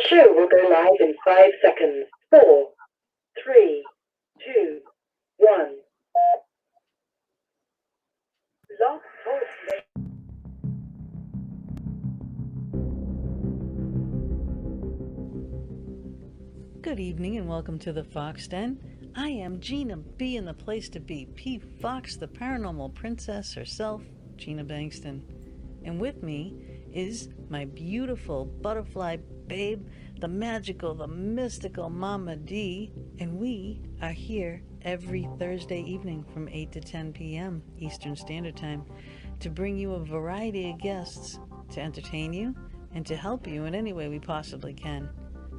show will go live in 5 seconds. 4, 3, 2, 1. Blog Talk. Good evening and welcome to the Fox Den. I am Gina B, and the place to be, P. Fox, the paranormal princess herself, Gina Bankston. And with me is my beautiful butterfly babe, the magical, the mystical Mama D, and we are here every Thursday evening from 8 to 10 p.m. Eastern Standard Time to bring you a variety of guests to entertain you and to help you in any way we possibly can.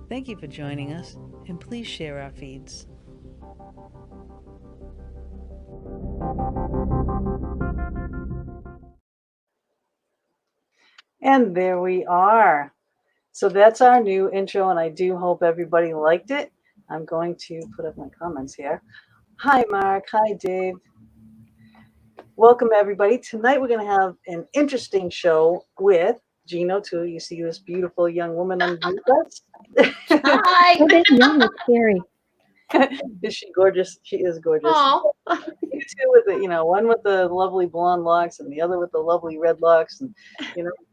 Thank you for joining us, and please share our feeds. And there we are. So that's our new intro, and I do hope everybody liked it. I'm going to put up my comments here. Hi, Mark. Hi, Dave. Welcome, everybody. Tonight we're going to have an interesting show with Gino, too. You see this beautiful young woman underneath us? Hi. A bit young, it's scary. Is she gorgeous? She is gorgeous. Oh. You two with the, one with the lovely blonde locks and the other with the lovely red locks, and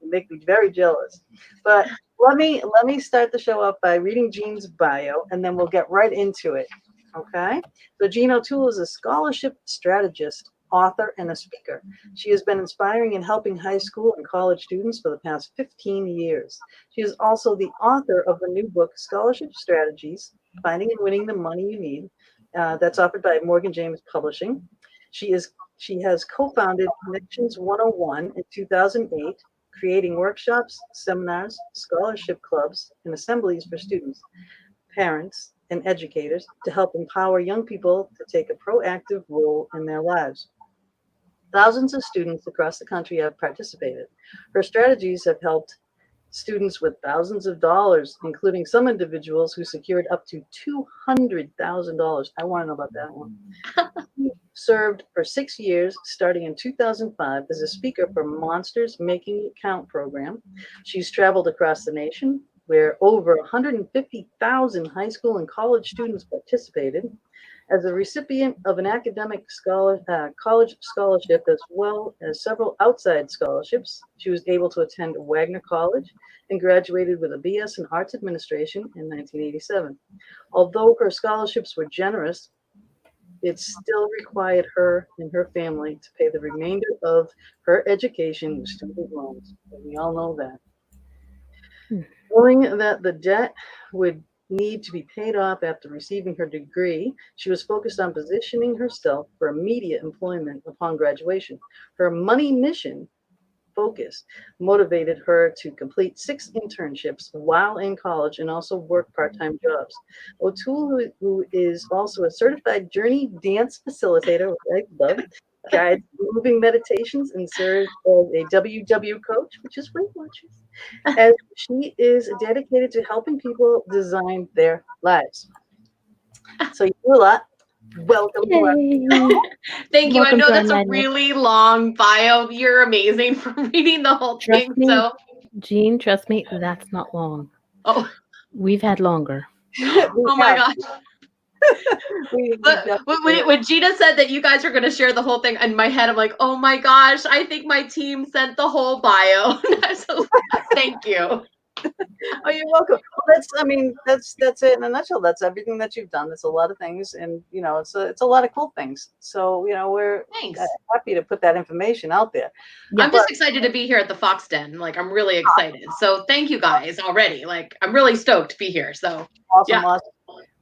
make me very jealous. But let me start the show off by reading Jean's bio, and then we'll get right into it. Okay? So Jean O'Toole is a scholarship strategist, author, and a speaker. She has been inspiring and helping high school and college students for the past 15 years. She is also the author of the new book, Scholarship Strategies, Finding and Winning the Money You Need. That's offered by Morgan James Publishing. She has co-founded Connections 101 in 2008, creating workshops, seminars, scholarship clubs, and assemblies for students, parents, and educators to help empower young people to take a proactive role in their lives. Thousands of students across the country have participated. Her strategies have helped students with thousands of dollars, including some individuals who secured up to $200,000. I want to know about that one. She served for 6 years, starting in 2005, as a speaker for Monsters Making It Count program. She's traveled across the nation, where over 150,000 high school and college students participated. As a recipient of an academic college scholarship, as well as several outside scholarships, she was able to attend Wagner College and graduated with a BS in Arts Administration in 1987. Although her scholarships were generous, it still required her and her family to pay the remainder of her education with student loans. And we all know that. Knowing that the debt would need to be paid off after receiving her degree, she was focused on positioning herself for immediate employment upon graduation. Her money mission focus motivated her to complete 6 internships while in college and also work part-time jobs. O'Toole, who is also a certified journey dance facilitator, which I love, guides moving meditations, and serves as a WW coach, which is Weight Watchers, as she is dedicated to helping people design their lives. So you do a lot. Welcome to our Yay. Thank you. Welcome I know to our that's a madness. really long bio. You're amazing for reading the whole Trust thing. me, So, Jean, trust me, that's not long. oh, We've had longer. oh my gosh. we But definitely- when Gina said that you guys are going to share the whole thing, in my head, I'm like, oh my gosh, I think my team sent the whole bio. So, thank you. Oh, you're welcome. Well, that's it in a nutshell. That's everything that you've done. It's a lot of things, and it's a lot of cool things. So we're Thanks. happy to put that information out there. I'm just excited to be here at the Fox Den. Like, I'm really excited. So thank you guys already. Like, I'm really stoked to be here. So Awesome, yeah. awesome.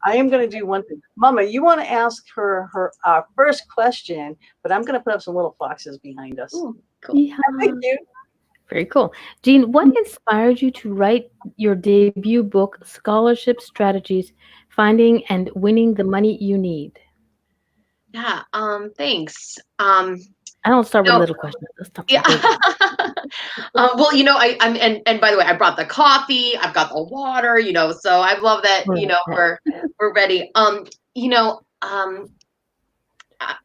I am going to do one thing. Mama, you want to ask her our first question, but I'm going to put up some little foxes behind us. Ooh, cool. Yeah. Thank you. Very cool. Jean, what inspired you to write your debut book, Scholarship Strategies, Finding and Winning the Money You Need? Yeah. Thanks. I don't start with little questions. Let's talk Yeah. Well, I'm and by the way, I brought the coffee. I've got the water. So I love that. We're ready.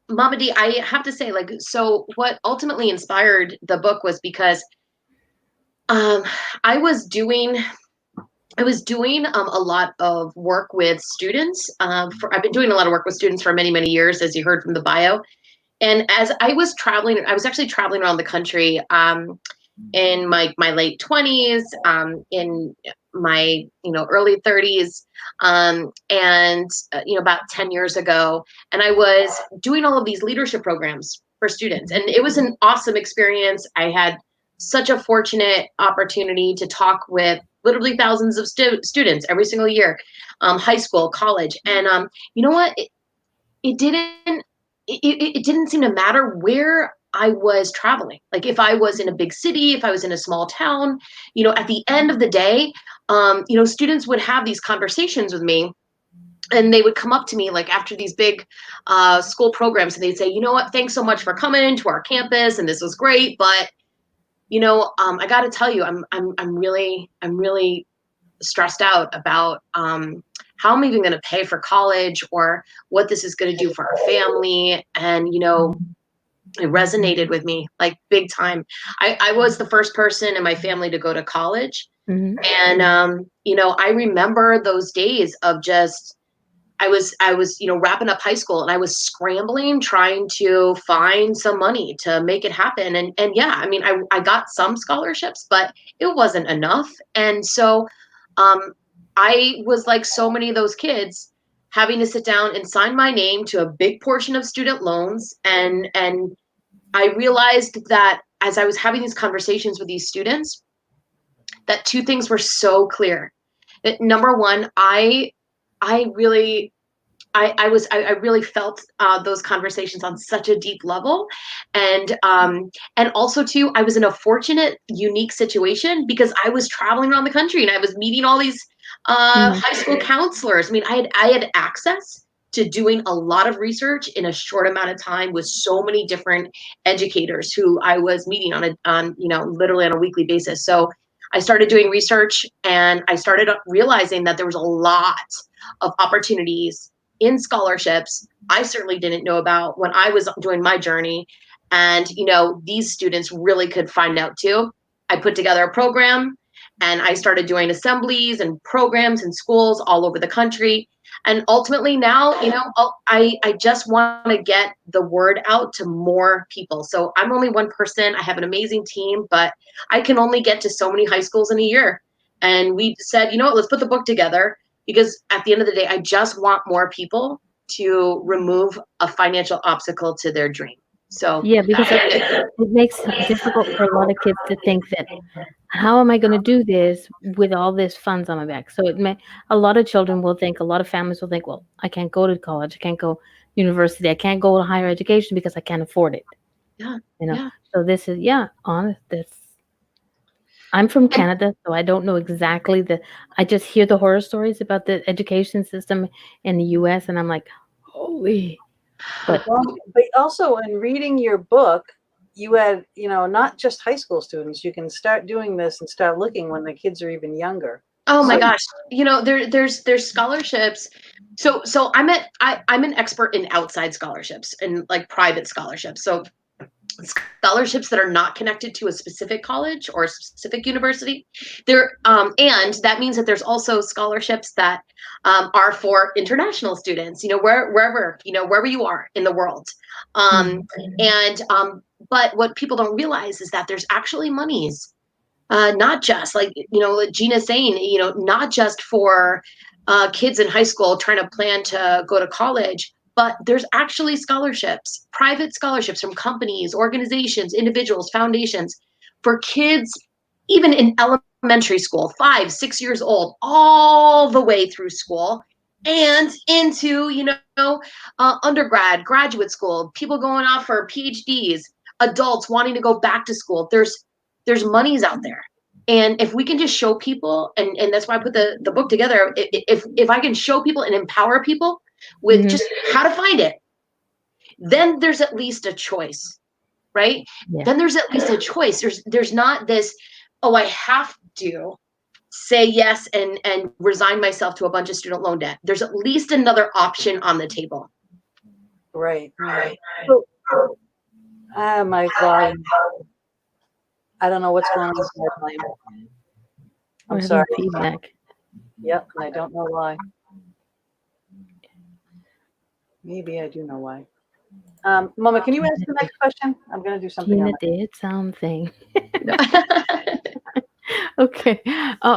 Mama D, I have to say, so what ultimately inspired the book was because I was doing I was doing a lot of work with students. I've been doing a lot of work with students for many, many years, as you heard from the bio. And as I was traveling, I was actually traveling around the country in my late 20s, in my early 30s, and about 10 years ago. And I was doing all of these leadership programs for students, and it was an awesome experience. I had such a fortunate opportunity to talk with literally thousands of students every single year, high school, college, and you know what? It didn't it didn't seem to matter where I was traveling. Like if I was in a big city, if I was in a small town, at the end of the day, students would have these conversations with me, and they would come up to me like after these big school programs, and they'd say, you know what, thanks so much for coming to our campus, and this was great, but I got to tell you, I'm really stressed out about how I'm even going to pay for college, or what this is going to do for our family. And it resonated with me like big time. I was the first person in my family to go to college, and I remember those days of just I was wrapping up high school, and I was scrambling trying to find some money to make it happen. And yeah, I mean, I got some scholarships, but it wasn't enough. And so I was like so many of those kids, having to sit down and sign my name to a big portion of student loans. And I realized that as I was having these conversations with these students, that two things were so clear. That number one, I really felt those conversations on such a deep level, and also too, I was in a fortunate, unique situation because I was traveling around the country and I was meeting all these high school counselors. I mean, I had access to doing a lot of research in a short amount of time with so many different educators who I was meeting on literally on a weekly basis. So I started doing research, and I started realizing that there was a lot of opportunities in scholarships I certainly didn't know about when I was doing my journey. And, these students really could find out too. I put together a program, and I started doing assemblies and programs in schools all over the country. And ultimately now, I just want to get the word out to more people. So I'm only one person. I have an amazing team, but I can only get to so many high schools in a year. And we said, let's put the book together, because at the end of the day, I just want more people to remove a financial obstacle to their dream. So Yeah, because it makes it difficult for a lot of kids to think that, how am I going to do this with all this funds on my back? So a lot of children will think, a lot of families will think, well, I can't go to college, I can't go university, I can't go to higher education because I can't afford it. Yeah. So this is, honest. I'm from Canada, so I don't know exactly I just hear the horror stories about the education system in the US, and I'm like, holy. But also in reading your book, you had, not just high school students. You can start doing this and start looking when the kids are even younger. Oh my gosh. There's scholarships. So I'm an expert in outside scholarships and like private scholarships. So scholarships that are not connected to a specific college or a specific university. And that means that there's also scholarships that are for international students, wherever you are in the world. But what people don't realize is that there's actually monies, not just like Gina's saying, not just for kids in high school trying to plan to go to college, but there's actually scholarships, private scholarships from companies, organizations, individuals, foundations for kids, even in elementary school, 5, 6 years old, all the way through school and into, undergrad, graduate school, people going off for PhDs, adults wanting to go back to school. There's monies out there. And if we can just show people, and that's why I put the book together, if I can show people and empower people with just how to find it, then there's at least a choice, right? Yeah. Then there's at least a choice. There's not this, I have to say yes and resign myself to a bunch of student loan debt. There's at least another option on the table. Right. So, my God. I don't know what's going on with my volume. I'm sorry. Feedback. Yep, and I don't know why. Maybe I do know why. Mama, can you ask the next question? I'm going to do something Gina on it. did something. Okay.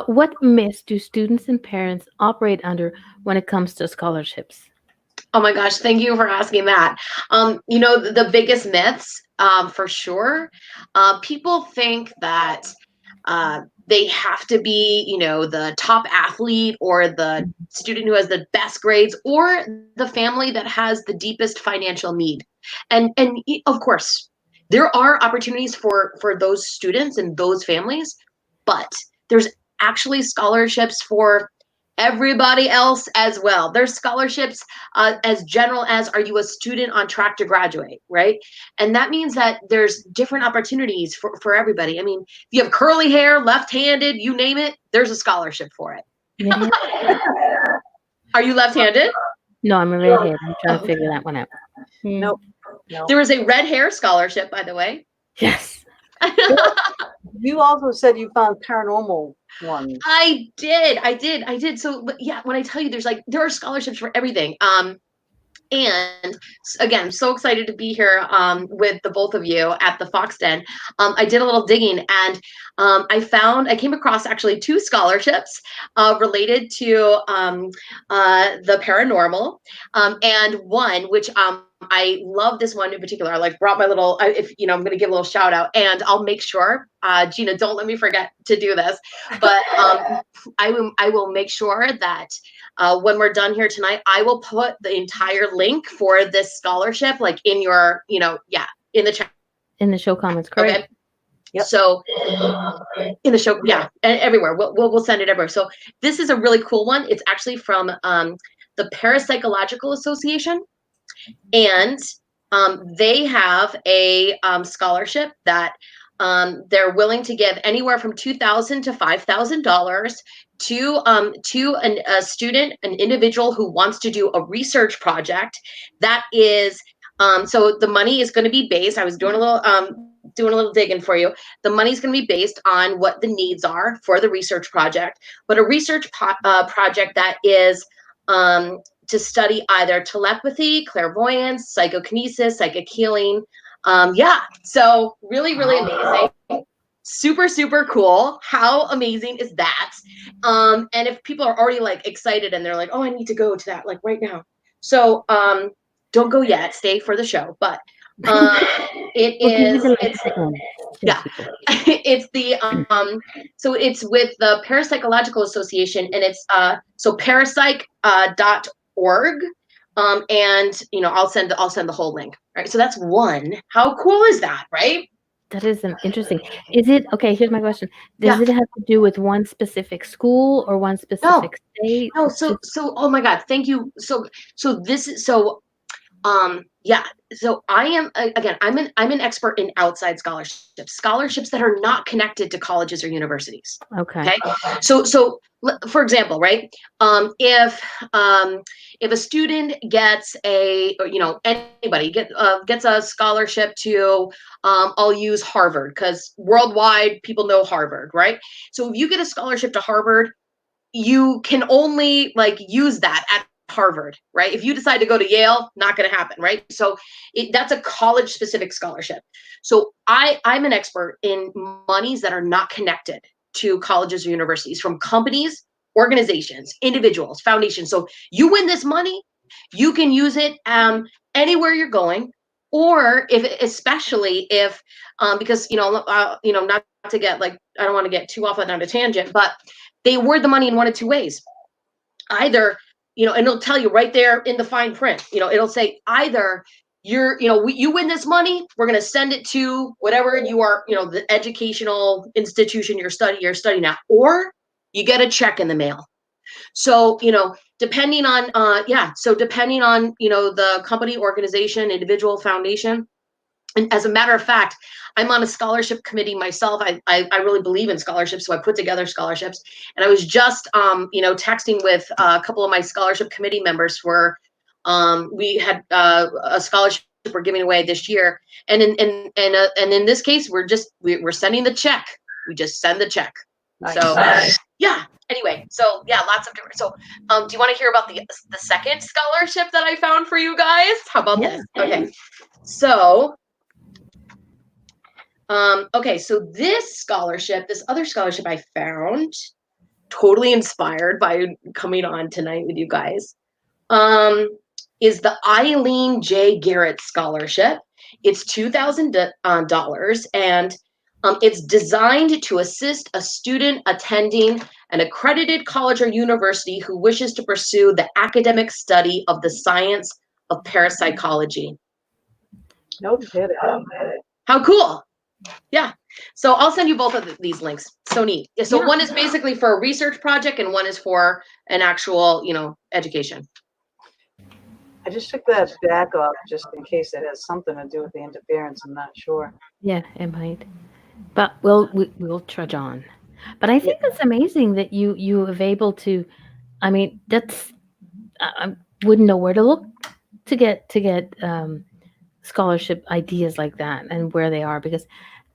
What myths do students and parents operate under when it comes to scholarships? Oh my gosh, thank you for asking that. The biggest myths, for sure, people think that they have to be, the top athlete or the student who has the best grades or the family that has the deepest financial need. And of course, there are opportunities for those students and those families, but there's actually scholarships for everybody else as well. There's scholarships as general as, are you a student on track to graduate, right? And that means that there's different opportunities for everybody. I mean, if you have curly hair, left-handed, you name it, there's a scholarship for it. Redhead? Are you left-handed? No, I'm a redhead. I'm trying to Oh. figure that one out. Nope. No. There is a red hair scholarship, by the way. Yes. You also said you found paranormal ones. I did. So, but yeah, when I tell you there are scholarships for everything. And again, so excited to be here with the both of you at the Fox Den. I did a little digging and I came across actually 2 scholarships related to the paranormal, and one which I love this one in particular. I brought my little, I'm going to give a little shout out, and I'll make sure, Gina, don't let me forget to do this, but I will make sure that when we're done here tonight, I will put the entire link for this scholarship, in your, in the chat. In the show comments, correct? Okay. Yep. So in the show, yeah, everywhere. We'll send it everywhere. So this is a really cool one. It's actually from the Parapsychological Association, and they have a scholarship that they're willing to give anywhere from $2,000 to $5,000 to a student, an individual who wants to do a research project that is. So the money is going to be based. I was doing a little digging for you. The money is going to be based on what the needs are for the research project, but a research project that is to study either telepathy, clairvoyance, psychokinesis, psychic healing. So really, really amazing. Super, super cool. How amazing is that? And if people are already excited and they're like, oh, I need to go to that right now. So don't go yet. Stay for the show. But it's the so it's with the Parapsychological Association, and it's so parapsych.org. And I'll send the whole link. Right. So that's one. How cool is that, right? That is interesting. Is it okay? Here's my question: Does it have to do with one specific school or one specific state? No. So oh my God, thank you. So this is so. So I am again. I'm an expert in outside scholarships that are not connected to colleges or universities. Okay. So for example, right? If a student gets anybody gets a scholarship to, I'll use Harvard because worldwide people know Harvard, right? So if you get a scholarship to Harvard, you can only use that at Harvard, right? If you decide to go to Yale, not going to happen, right? So that's a college specific scholarship. So I'm an expert in monies that are not connected to colleges or universities, from companies, organizations, individuals, foundations. So you win this money, you can use it anywhere you're going, or especially if because not to get I don't want to get too off on a tangent, but they award the money in one of 2 ways. Either and it'll tell you right there in the fine print, it'll say either you win this money, we're going to send it to whatever you are, the educational institution you're studying at, or you get a check in the mail. So, depending on, the company, organization, individual, foundation. And as a matter of fact, I'm on a scholarship committee myself. I really believe in scholarships, so I put together scholarships. And I was just, texting with a couple of my scholarship committee members for, we had a scholarship we're giving away this year, and in this case, we're sending the check. We just send the check. Nice. So yeah, Anyway, so yeah, lots of different. So, do you want to hear about the second scholarship that I found for you guys? How about this? Okay, so. Okay, so this other scholarship I found, totally inspired by coming on tonight with you guys, is the Eileen J. Garrett Scholarship. It's $2,000, and it's designed to assist a student attending an accredited college or university who wishes to pursue the academic study of the science of parapsychology. No kidding. How cool! Yeah. So I'll send you both of these links. So neat. So one is basically for a research project and one is for an actual, education. I just took that back off just in case it has something to do with the interference. I'm not sure. Yeah, it might. But we'll trudge on. But I think it's amazing that you have able to. I mean, that's I wouldn't know where to look to get scholarship ideas like that and where they are, because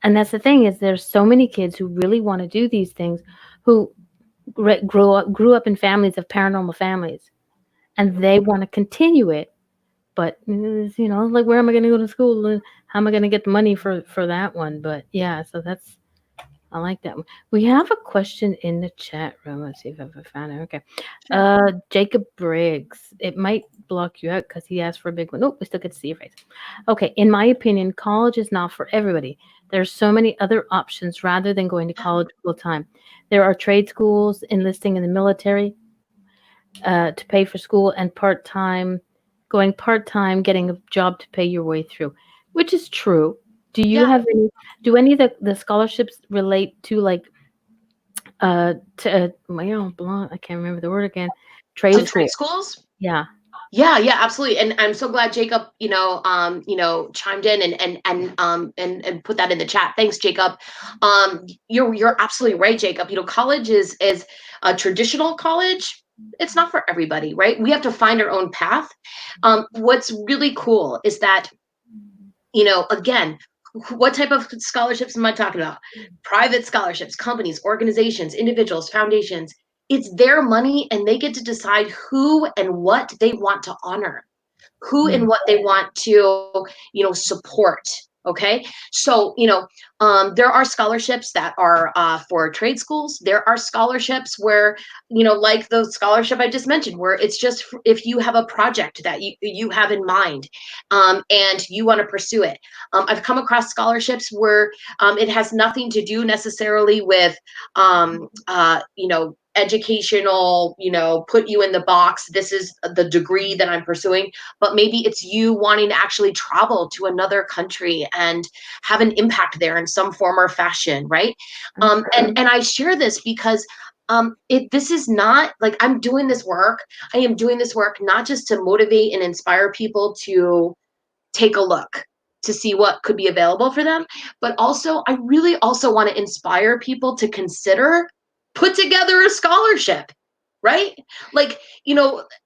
and that's the thing is there's so many kids who really want to do these things who grew up in families of paranormal families, and they want to continue it, but like, where am I going to go to school and how am I going to get the money for that one? But yeah, so I like that one. We have a question in the chat room. Let's see if I've found it. Okay. Jacob Briggs. It might block you out because he asked for a big one. Oh, we still get to see your face. Okay. In my opinion, college is not for everybody. There's so many other options rather than going to college full time. There are trade schools, enlisting in the military to pay for school, and going part-time, getting a job to pay your way through, which is true. Do you have any of the scholarships relate to like I can't remember the word again. Trade schools? Yeah. Yeah, absolutely. And I'm so glad Jacob, chimed in and put that in the chat. Thanks, Jacob. You're absolutely right, Jacob. College is a traditional college. It's not for everybody, right? We have to find our own path. What's really cool is that, again, what type of scholarships am I talking about? Private scholarships, companies, organizations, individuals, foundations. It's their money, and they get to decide who and what they want to honor, who and what they want to, support. Okay. So, there are scholarships that are for trade schools. There are scholarships where, like the scholarship I just mentioned, where it's just if you have a project that you have in mind and you want to pursue it. I've come across scholarships where it has nothing to do necessarily with, educational, put you in the box. This is the degree that I'm pursuing, but maybe it's you wanting to actually travel to another country and have an impact there in some form or fashion, right? And I share this because this is not like I'm doing this work. I am doing this work not just to motivate and inspire people to take a look to see what could be available for them, but also I really also want to inspire people to consider put together a scholarship, right? Like,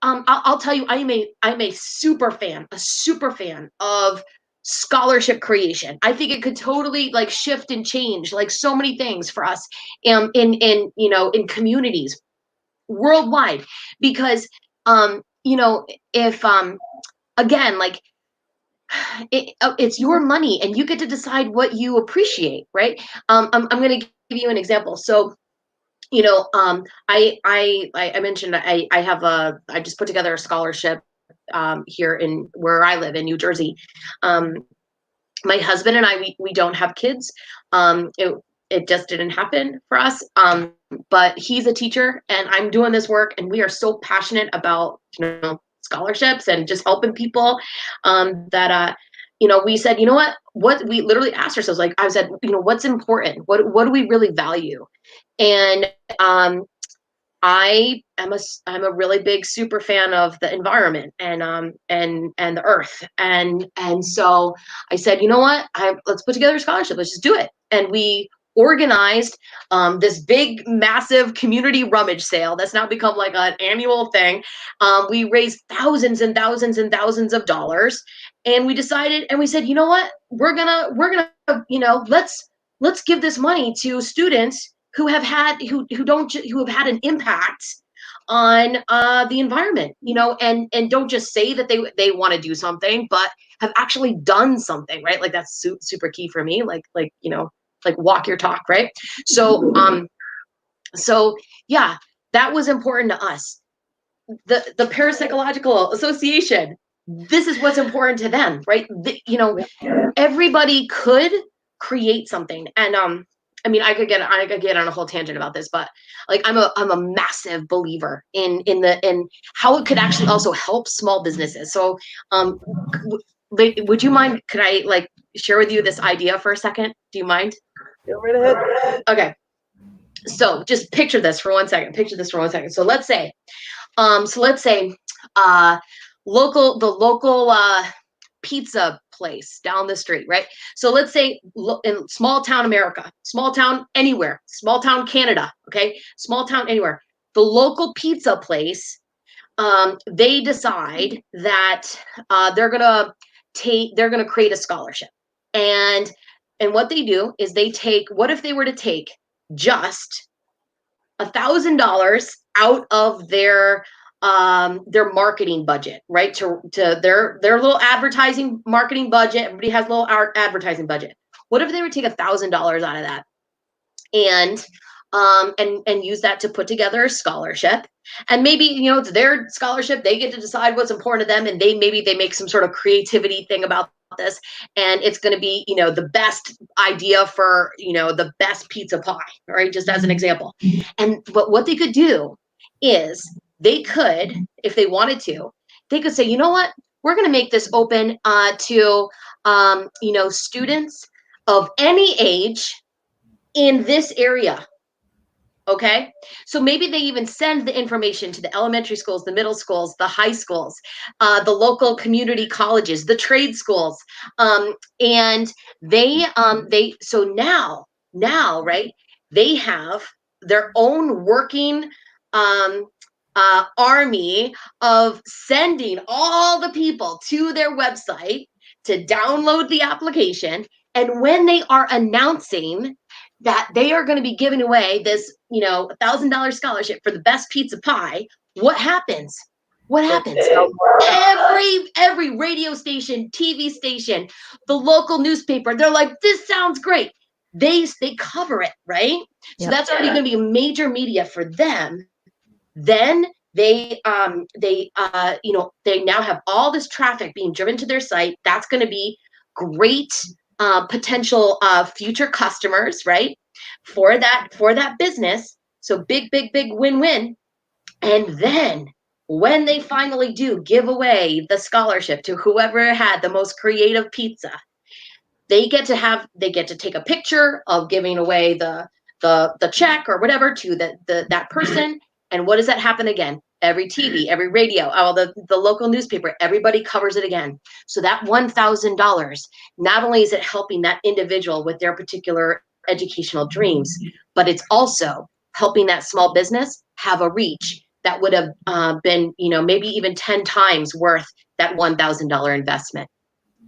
I'll tell you, I'm a super fan of scholarship creation. I think it could totally like shift and change like so many things for us in communities worldwide, because if again, like it's your money and you get to decide what you appreciate, right? I'm going to give you an example. So I mentioned I just put together a scholarship here in where I live in New Jersey. My husband and I, we don't have kids. It just didn't happen for us. But he's a teacher and I'm doing this work, and we are so passionate about, scholarships and just helping people that we said, what we literally asked ourselves, like I said, what's important? What do we really value? And I'm a really big super fan of the environment and the earth. And so I said, let's put together a scholarship. Let's just do it. And we organized this big, massive community rummage sale that's now become like an annual thing. We raised thousands and thousands and thousands of dollars, and we decided, and we said, we're gonna, let's give this money to students who have had who have had an impact on the environment, you know, and don't just say that they want to do something, but have actually done something, right? Like that's super key for me. Like you know, like walk your talk, right? So yeah, that was important to us. The Parapsychological Association, this is what's important to them, right? You know, everybody could create something. And I mean, I could get on a whole tangent about this, but like I'm a massive believer in how it could actually also help small businesses. So would you mind, could I like share with you this idea for a second? Do you mind? Go right ahead. Okay. So just picture this for 1 second. So let's say the local pizza place down the street, right? So let's say in small town America, small town anywhere, small town Canada, okay? Small town anywhere. The local pizza place, they decide that they're gonna create a scholarship. And what they do is what if they were to take just $1,000 out of their marketing budget, right? To their little advertising marketing budget. Everybody has a little advertising budget. What if they would take $1,000 out of that and use that to put together a scholarship? And maybe, you know, it's their scholarship. They get to decide what's important to them, and they make some sort of creativity thing about this, and it's going to be, you know, the best idea for, you know, the best pizza pie, right? Just as an example. But what they could do is they could, if they wanted to, they could say, you know what, we're going to make this open to, you know, students of any age in this area. Okay, so maybe they even send the information to the elementary schools, the middle schools, the high schools, the local community colleges, the trade schools, and so now, right? They have their own working army of sending all the people to their website to download the application, and when they are announcing that they are going to be giving away this, you know, $1,000 scholarship for the best pizza pie, what happens? Every radio station, TV station, the local newspaper, they're like, this sounds great. They cover it, right? So Yep. that's already going to be a major media for them. Then they you know, they now have all this traffic being driven to their site. That's going to be great potential future customers, right? For that business. So big win-win. And then when they finally do give away the scholarship to whoever had the most creative pizza, they get to take a picture of giving away the check or whatever to that person. And what does that happen again? Every TV, every radio, all the local newspaper, everybody covers it again. So that $1,000, not only is it helping that individual with their particular educational dreams, but it's also helping that small business have a reach that would have been, you know, maybe even 10 times worth that $1,000 investment.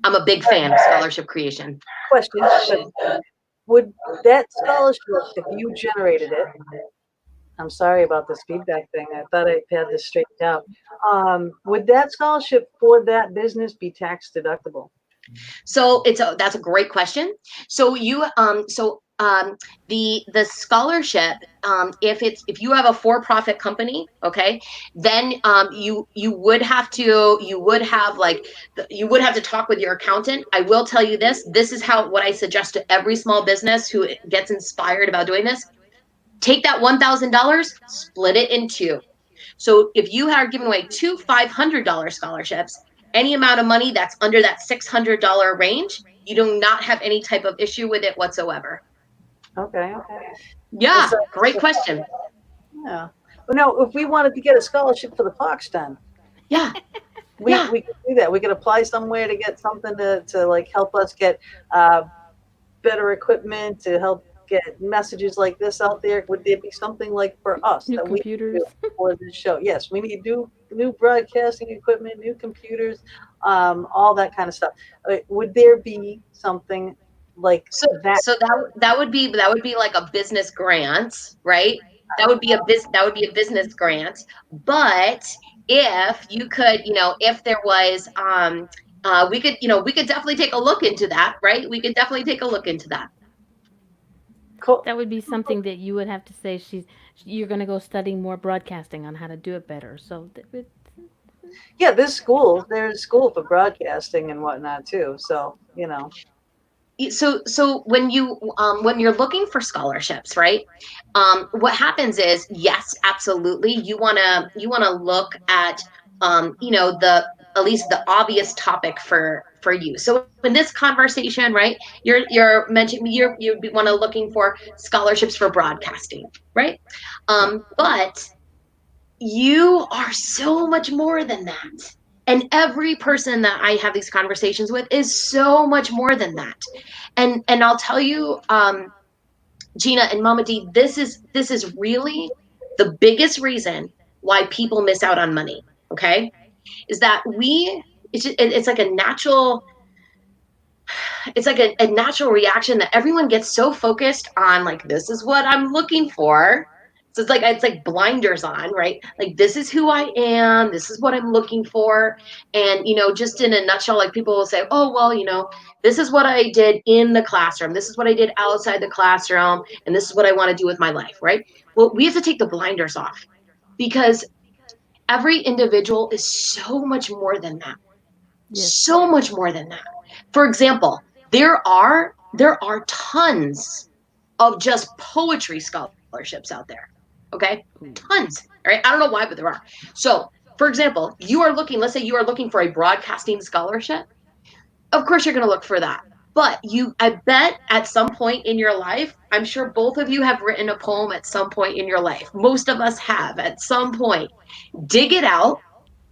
I'm a big fan of scholarship creation. Question. Would that scholarship, if you generated it, I'm sorry about this feedback thing. I thought I had this straightened out. Would that scholarship for that business be tax deductible? So that's a great question. So the scholarship, if you have a for-profit company, okay, then you would have to talk with your accountant. I will tell you this is what I suggest to every small business who gets inspired about doing this. Take that $1,000, split it in two. So if you are giving away two $500 scholarships, any amount of money that's under that $600 range, you do not have any type of issue with it whatsoever. Okay. Yeah, great question. Yeah. Well, no, if we wanted to get a scholarship for the Fox Den, yeah, we could do that. We could apply somewhere to get something to like help us get better equipment, to help get messages like this out there. Would there be something like for us New that computers. we could do for this show? Yes, we need new broadcasting equipment, new computers, all that kind of stuff. Would there be something like So that. so that would be like a business grant, right? That would be a business grant. But if you could, if there was we could definitely take a look into that, right? We could definitely take a look into that. Cool. That would be something that you would have to say you're going to go study more broadcasting on how to do it better. So Yeah, there's school for broadcasting and whatnot too. So, So when you're looking for scholarships, right, what happens is, yes, absolutely, you want to look at the at least the obvious topic for you. So in this conversation, right, you're mentioning you want to looking for scholarships for broadcasting, right? But you are so much more than that. And every person that I have these conversations with is so much more than that. And I'll tell you, Gina and Mama D, this is really the biggest reason why people miss out on money. Okay, is that it's like a natural, it's like a natural reaction that everyone gets so focused on, like, this is what I'm looking for. So it's like blinders on, right? Like, this is who I am, this is what I'm looking for. And just in a nutshell, like, people will say, oh well, this is what I did in the classroom, this is what I did outside the classroom, and this is what I want to do with my life, right? Well, we have to take the blinders off, because every individual is so much more than that. yes. So much more than that. For example, there are tons of just poetry scholarships out there. Okay? Tons. All right? I don't know why, but there are. So, for example, let's say you are looking for a broadcasting scholarship. Of course you're going to look for that. But I bet at some point in your life, I'm sure both of you have written a poem at some point in your life. Most of us have at some point. Dig it out,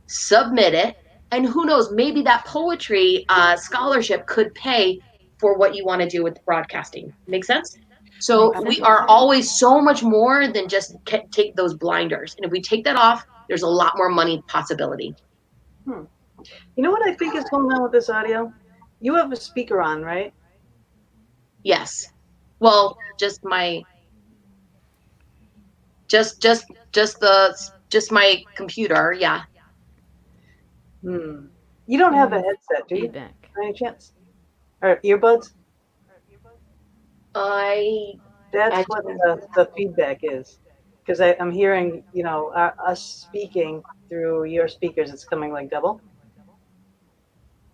submit it, and who knows, maybe that poetry scholarship could pay for what you want to do with broadcasting. Make sense? So Makes we sense. are always so much more than just take those blinders. And if we take that off, there's a lot more money possibility. you know what I think is going on with this audio? You have a speaker on, right? Yes. Well, just my just my computer. Yeah. You don't have a headset, do you? Feedback. By any chance? Or earbuds? That's I what the feedback is. Because I'm hearing, us speaking through your speakers. It's coming like double.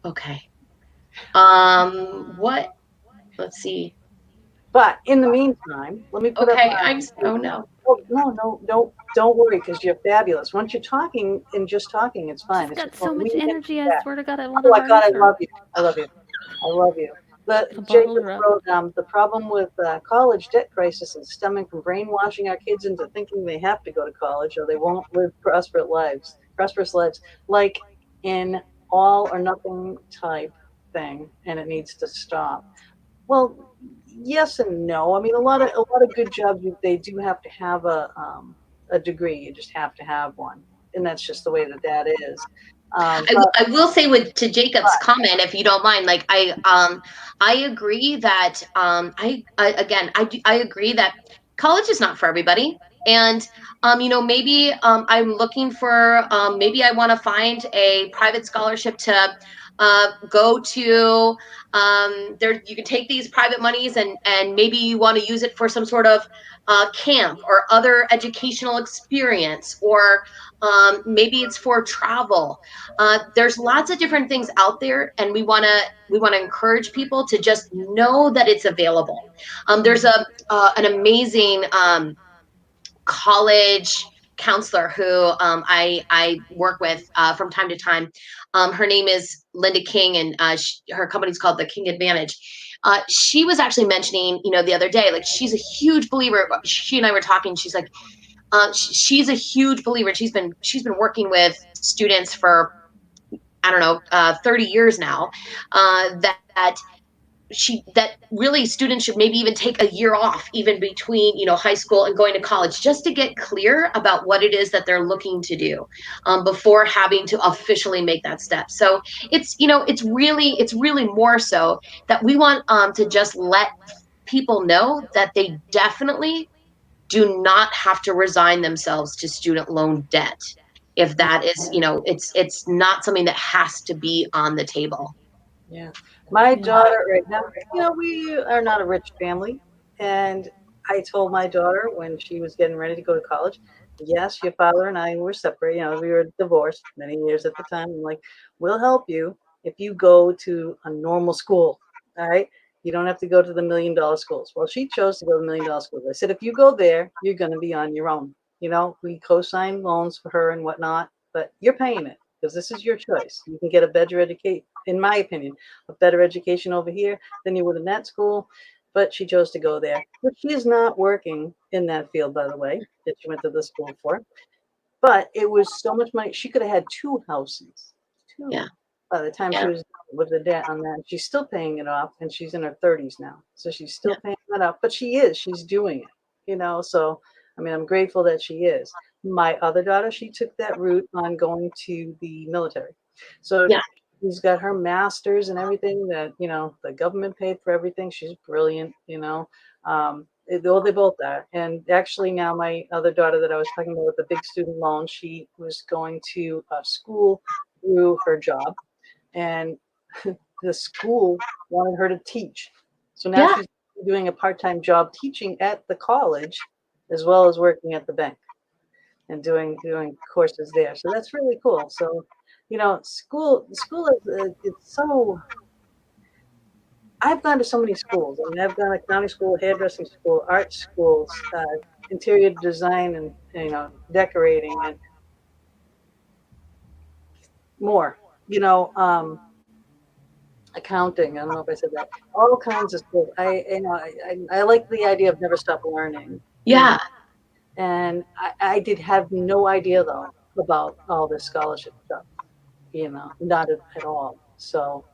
Okay. What? Let's see. But in the meantime, let me put Okay. up. Oh no. Oh, no, don't worry, because you're fabulous. Once you're talking and just talking, it's fine. She's It's got just so when much we get energy. I back. swear to God, I want Oh to my God, I harness love her. you. I love you. I love you. The Jacob bottles are up. wrote, the problem with college debt crisis is stemming from brainwashing our kids into thinking they have to go to college or they won't live prosperous lives, like in all or nothing type thing, and it needs to stop. Well, yes and no. I mean, a lot of good jobs, they do have to have a degree. You just have to have one, and that's just the way that is. I will say to Jacob's comment, if you don't mind, like, I agree that I agree that college is not for everybody. And maybe I'm looking for, maybe I want to find a private scholarship to go to, there. You can take these private monies, and maybe you want to use it for some sort of camp or other educational experience, or maybe it's for travel. There's lots of different things out there, and we want to encourage people to just know that it's available. There's an amazing college counselor who I work with from time to time. Her name is Linda King, and her company's called The King Advantage. She was actually mentioning, the other day, like, she's a huge believer. She and I were talking. She's like, she's a huge believer. She's been working with students for, I don't know, 30 years now. That that really students should maybe even take a year off even between, high school and going to college, just to get clear about what it is that they're looking to do, before having to officially make that step. So it's really more so that we want to just let people know that they definitely do not have to resign themselves to student loan debt. If that is, it's not something that has to be on the table. Yeah. My Yeah. daughter right now, we are not a rich family. And I told my daughter when she was getting ready to go to college, yes, your father and I were separate. We were divorced many years at the time. I'm like, we'll help you if you go to a normal school. All right. You don't have to go to the $1 million schools. Well, she chose to go to the $1 million schools. I said, if you go there, you're going to be on your own. We co-sign loans for her and whatnot, but you're paying it because this is your choice. You can get a better education, in my opinion, a better education over here than you would in that school. But she chose to go there. But she is not working in that field, by the way, that she went to the school for. But it was so much money. She could have had 2 houses, Yeah. 2, by the time she Yeah. was done with the debt on that. She's still paying it off, and she's in her 30s now. So she's still paying that off. But she's doing it. So, I mean, I'm grateful that she is. My other daughter, she took that route on going to the military. So Yeah. she's got her master's and everything that, the government paid for everything. She's brilliant. They both are. And actually now my other daughter that I was talking about with the big student loan, she was going to school through her job, and the school wanted her to teach. So now Yeah. she's doing a part-time job teaching at the college as well as working at the bank and doing courses there. So that's really cool. So, school is it's so. I've gone to so many schools. I mean, I've gone to county school, hairdressing school, art schools, interior design, and decorating, and more. You know, accounting. I don't know if I said that. All kinds of schools. I like the idea of never stop learning. Yeah. And I did have no idea though about all this scholarship stuff. Not at all. So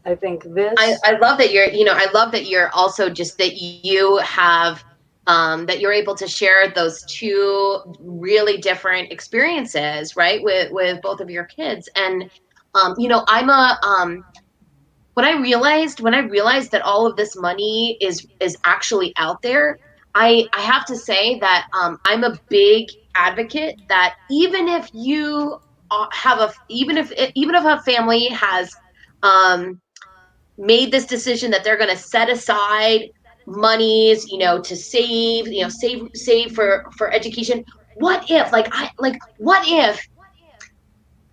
I think this. I love that you're also just that you have that you're able to share those two really different experiences, right, with both of your kids. And I'm a when I realized that all of this money is actually out there, I have to say that I'm a big advocate that even if you have a even if a family has um, made this decision that they're going to set aside monies, to save, save for education. What if,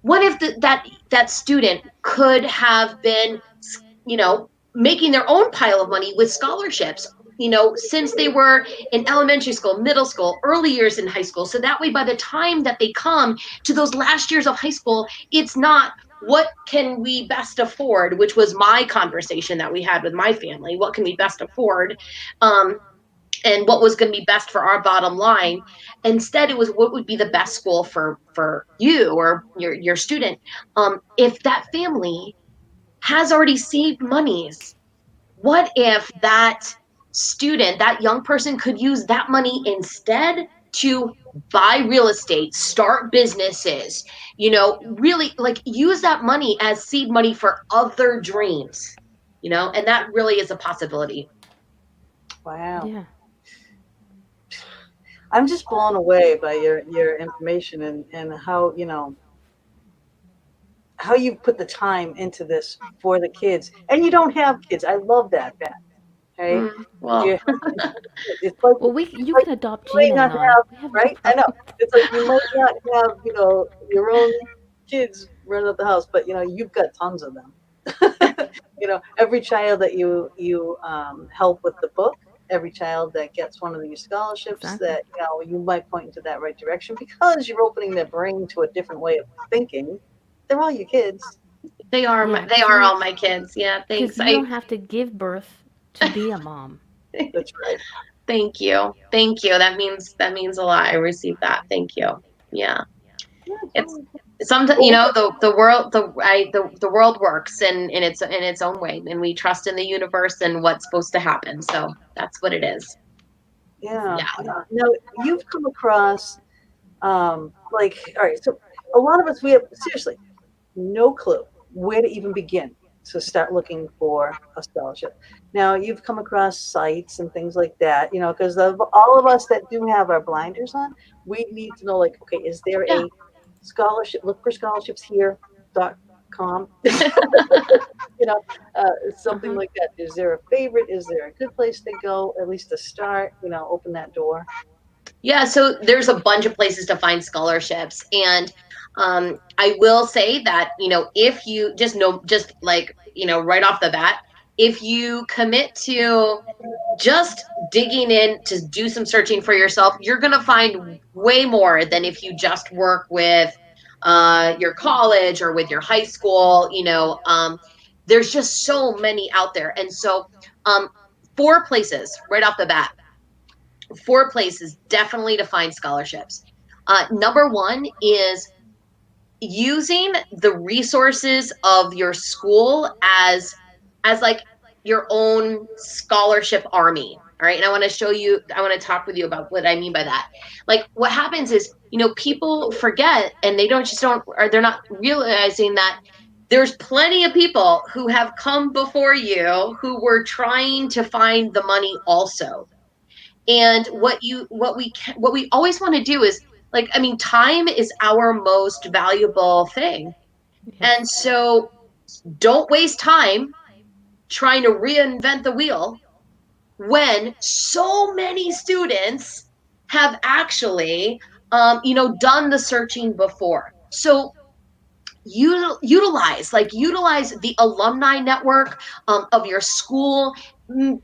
what if that student could have been, making their own pile of money with scholarships, since they were in elementary school, middle school, early years in high school. So that way, by the time that they come to those last years of high school, it's not what can we best afford, which was my conversation that we had with my family. What can we best afford? And what was going to be best for our bottom line. Instead, it was what would be the best school for you or your student. If that family has already saved monies, what if that student, that young person, could use that money instead to buy real estate, start businesses, really like use that money as seed money for other dreams, and that really is a possibility. Wow. Yeah. I'm just blown away by your information and how you put the time into this for the kids. And you don't have kids. I love that, Beth. Right? Well, You, it's like Well, you like can adopt you might Gina not and I. have, We have no right? I know. problem. It's like you might not have, your own kids running up the house, but you've got tons of them. Every child that you help with the book, every child that gets one of these scholarships, Exactly. that you might point into that right direction because you're opening their brain to a different way of thinking. They're all your kids. they are Yeah, they are all my kids. Yeah, because thanks. you don't have to give birth to be a mom. That's right. Thank you. Thank you. That means a lot. I received that. Thank you. Yeah. Yeah, It's totally. sometimes, you know, the world works in its own way, and we trust in the universe and what's supposed to happen. So that's what it is. Yeah. Yeah. Now, you've come across, like, all right, so a lot of us, we have seriously no clue where to even begin to start looking for a scholarship. Now, you've come across sites and things like that, because of all of us that do have our blinders on, we need to know, like, okay, is there Yeah. a scholarship, look for scholarships here.com, something Uh-huh. like that. Is there a favorite? Is there a good place to go, at least to start, open that door? Yeah, so there's a bunch of places to find scholarships. And I will say that, you know, if you just know, just like, you know, right off the bat, if you commit to just digging in to do some searching for yourself, you're going to find way more than if you just work with your college or with your high school. There's just so many out there. And so, um, four places right off the bat, four places definitely to find scholarships. Number one is using the resources of your school as like your own scholarship army. All right. And I want to talk with you about what I mean by that. Like, what happens is, you know, people forget, and or they're not realizing that there's plenty of people who have come before you who were trying to find the money also. And what we always want to do is, like, I mean, time is our most valuable thing. Yes. And so don't waste time trying to reinvent the wheel when so many students have actually done the searching before. So utilize the alumni network of your school.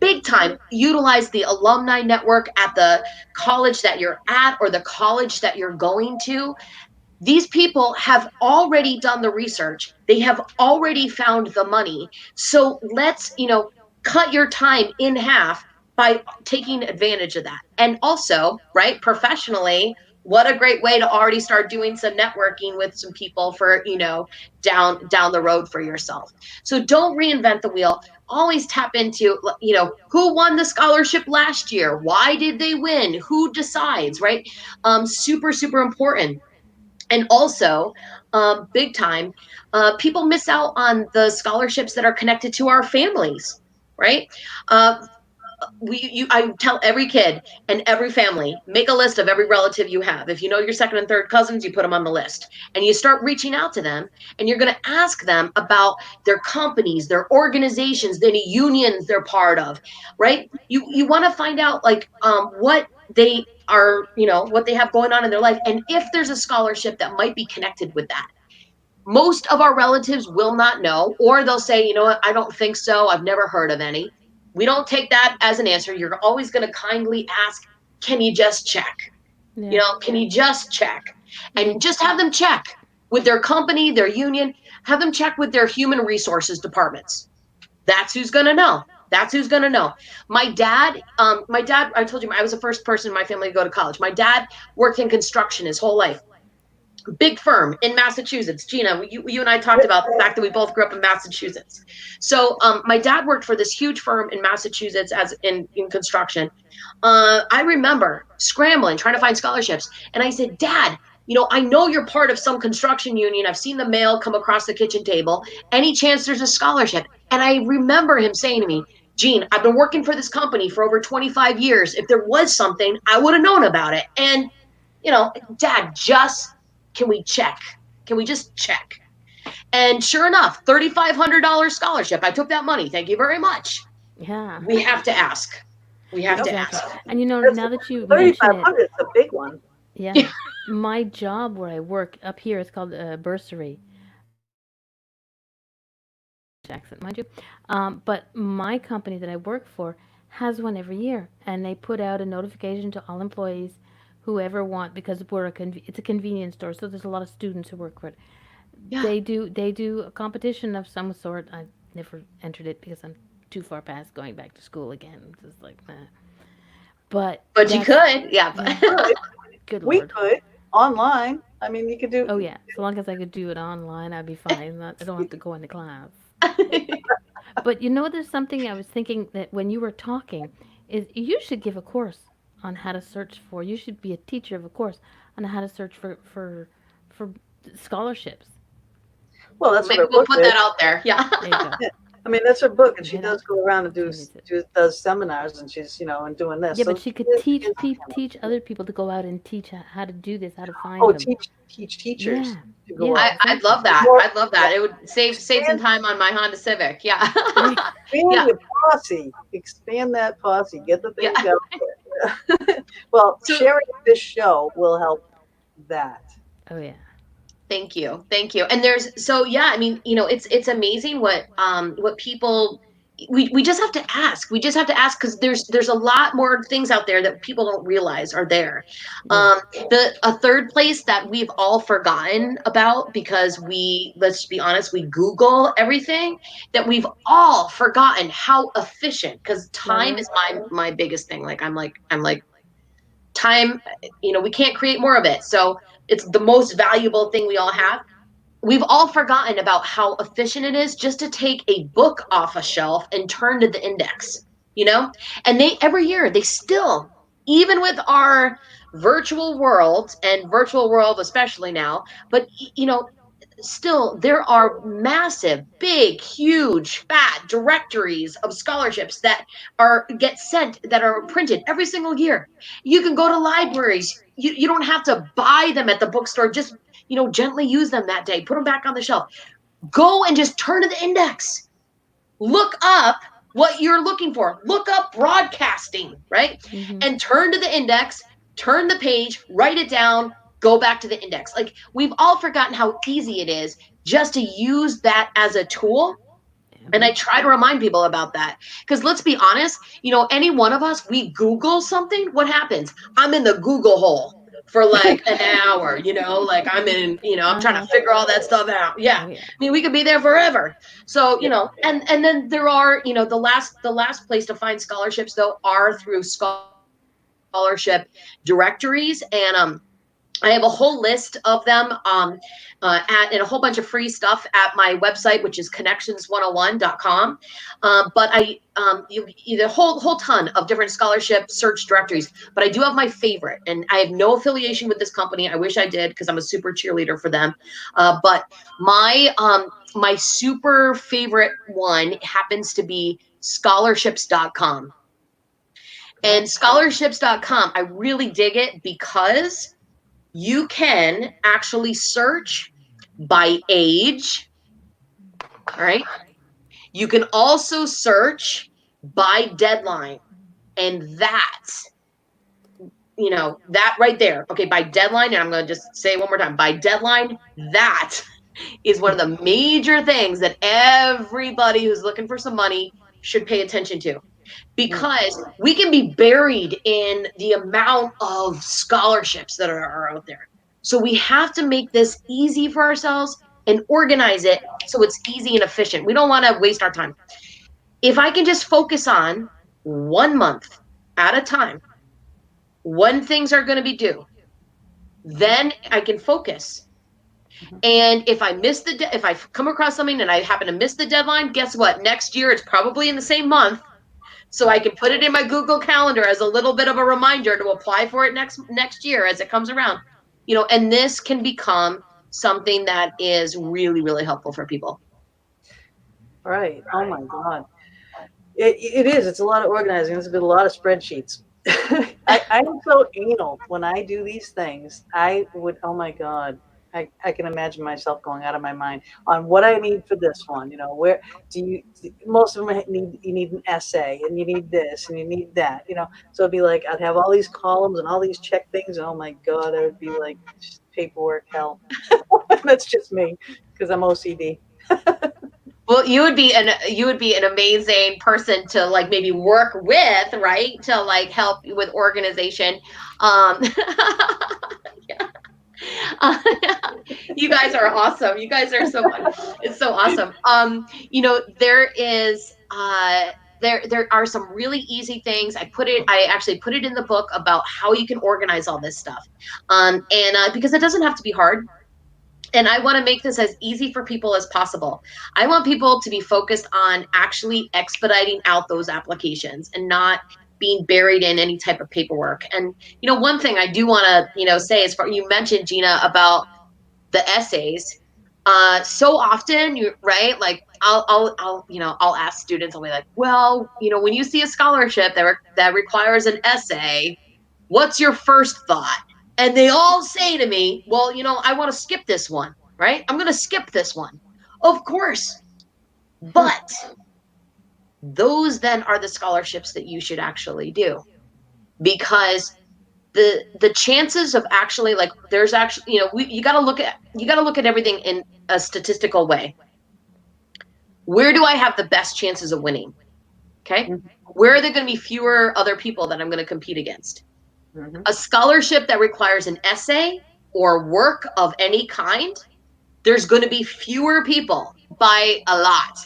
Big time utilize the alumni network at the college that you're at or the college that you're going to. These people have already done the research, they have already found the money. So let's, cut your time in half by taking advantage of that. And also, right, professionally, what a great way to already start doing some networking with some people for, down the road for yourself. So don't reinvent the wheel. Always tap into, who won the scholarship last year, why did they win, who decides, right? Super super important. And also, big time, people miss out on the scholarships that are connected to our families, right? uh, I tell every kid and every family, make a list of every relative you have. If you know your second and third cousins, you put them on the list, and you start reaching out to them, and you're going to ask them about their companies, their organizations, any unions they're part of, right? You want to find out, like, what they are, what they have going on in their life, and if there's a scholarship that might be connected with that. Most of our relatives will not know, or they'll say, you know what, I don't think so, I've never heard of any. We don't take that as an answer. You're always going to kindly ask, can you just check? Yeah. Can you just check? And just have them check with their company, their union, have them check with their human resources departments. That's who's going to know. That's who's going to know. My dad, I told you, I was the first person in my family to go to college. My dad worked in construction his whole life. Big firm in Massachusetts. Gina, you and I talked about the fact that we both grew up in Massachusetts. So my dad worked for this huge firm in Massachusetts as in construction. I remember scrambling, trying to find scholarships. And I said, Dad, I know you're part of some construction union. I've seen the mail come across the kitchen table. Any chance there's a scholarship? And I remember him saying to me, Gene, I've been working for this company for over 25 years. If there was something, I would have known about it. And, Dad, can we check? Can we just check? And sure enough, $3,500 scholarship. I took that money. Thank you very much. Yeah. We have to ask. We have to Exactly. ask. And That's now that you mention it, 3,500 is a big one. yeah, my job where I work up here is called a bursary. Accent, mind you. But my company that I work for has one every year, and they put out a notification to all employees, whoever want, because it's a convenience store, so there's a lot of students who work for it. Yeah. They do a competition of some sort. I never entered it because I'm too far past going back to school again. It's just like, nah. But you could. Yeah. good We Lord. could. online. I mean, you could do. Oh yeah, so long as I could do it online, I'd be fine. I don't have to go into class. But you know, there's something I was thinking that when you were talking is you should give a course on how to search for. You should be a teacher of a course on how to search for scholarships. Well, that's Maybe what her we'll book put is. that out there. Yeah. There you go. I mean, that's her book, and she Yeah. does go around and does seminars, and she's and doing this. Yeah, So but she could it is- teach it is- teach other people to go out and teach how to do this, how to find Oh, them. teach teachers Yeah, to go yeah. out. I'd love that. More- I'd love that. It would save some time on my Honda Civic. Yeah. Expand Yeah. your posse. Expand that posse. Get the things Yeah. out there. Well, So- sharing this show will help that. Oh yeah. Thank you. And I mean, it's amazing what people we just have to ask. We just have to ask because there's a lot more things out there that people don't realize are there. A third place that we've all forgotten about because let's be honest, we Google everything, that we've all forgotten how efficient, because time is my biggest thing. Like I'm like time, we can't create more of it. So it's the most valuable thing we all have. We've all forgotten about how efficient it is just to take a book off a shelf and turn to the index, and every year they still, even with our virtual world and virtual world, especially now, but still there are massive, big, huge, fat directories of scholarships that get sent, that are printed every single year. You can go to libraries. You don't have to buy them at the bookstore. Just gently use them that day. Put them back on the shelf. Go and just turn to the index. Look up what you're looking for. Look up broadcasting, right? Mhm. And turn to the index. Turn the page. Write it down. Go back to the index. Like, we've all forgotten how easy it is just to use that as a tool. And I try to remind people about that. Because let's be honest, any one of us, we Google something, what happens? I'm in the Google hole for like an hour, like I'm in, I'm trying to figure all that stuff out. Yeah. Oh, yeah. I mean, we could be there forever. So, and then there are, the last place to find scholarships though are through scholarship directories. And, I have a whole list of them and a whole bunch of free stuff at my website, which is connections101.com. But a whole ton of different scholarship search directories. But I do have my favorite, and I have no affiliation with this company. I wish I did because I'm a super cheerleader for them. But my super favorite one happens to be scholarships.com. And scholarships.com, I really dig it because you can actually search by age. All right. You can also search by deadline. And that right there. Okay. By deadline. And I'm going to just say it one more time. By deadline, that is one of the major things that everybody who's looking for some money should pay attention to. Because we can be buried in the amount of scholarships that are out there. So we have to make this easy for ourselves and organize it so it's easy and efficient. We don't want to waste our time. If I can just focus on 1 month at a time, when things are going to be due, then I can focus. And if I if I come across something and I happen to miss the deadline, guess what? Next year, it's probably in the same month. So I can put it in my Google Calendar as a little bit of a reminder to apply for it next year as it comes around. And this can become something that is really, really helpful for people. Right. Oh my God. It is. It's a lot of organizing. It's been a lot of spreadsheets. I'm so anal when I do these things. Oh my God. I can imagine myself going out of my mind on what I need for this one. Where most of them you need an essay, and you need this and you need that, so it'd be like, I'd have all these columns and all these check things. And oh my God, it would be like just paperwork hell. That's just me because I'm OCD. Well, you would be an amazing person to like maybe work with, right? To like help with organization. Yeah. You guys are awesome. You guys are so fun. It's so awesome. There is there are some really easy things. I actually put it in the book about how you can organize all this stuff. And because it doesn't have to be hard. And I want to make this as easy for people as possible. I want people to be focused on actually expediting out those applications and not being buried in any type of paperwork. And, one thing I do want to, say is, you mentioned, Gina, about the essays. So often, right? Like I'll ask students, I'll be like, well, when you see a scholarship that requires an essay, what's your first thought? And they all say to me, well, I want to skip this one, right? I'm going to skip this one. Of course. But those then are the scholarships that you should actually do, because the chances of actually, like, there's actually, you got to look at everything in a statistical way. Where do I have the best chances of winning? Okay. Where are there going to be fewer other people that I'm going to compete against? A scholarship that requires an essay or work of any kind, there's going to be fewer people by a lot,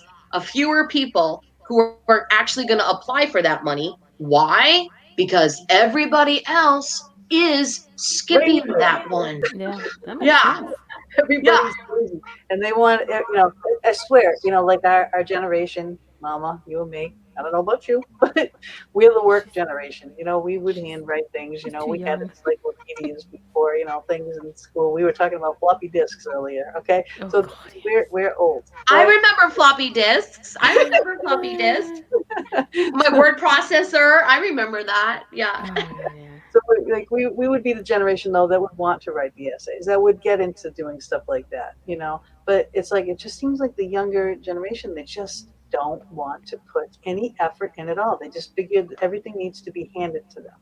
fewer people who are actually going to apply for that money. Why? Because everybody else is skipping that one. Yeah, that makes sense. Everybody's crazy. And they want, I swear, like our generation, Mama, you and me, I don't know about you, but we're the work generation. We would handwrite things. We had encyclopedias before, things in school. We were talking about floppy disks earlier. Okay, Oh, so God. we're old. I remember floppy disks. My word processor. I remember that. Yeah. Oh, yeah. So we would be the generation though that would want to write the essays, that would get into doing stuff like that. But it's like, it just seems like the younger generation, they just don't want to put any effort in at all. They just figure that everything needs to be handed to them.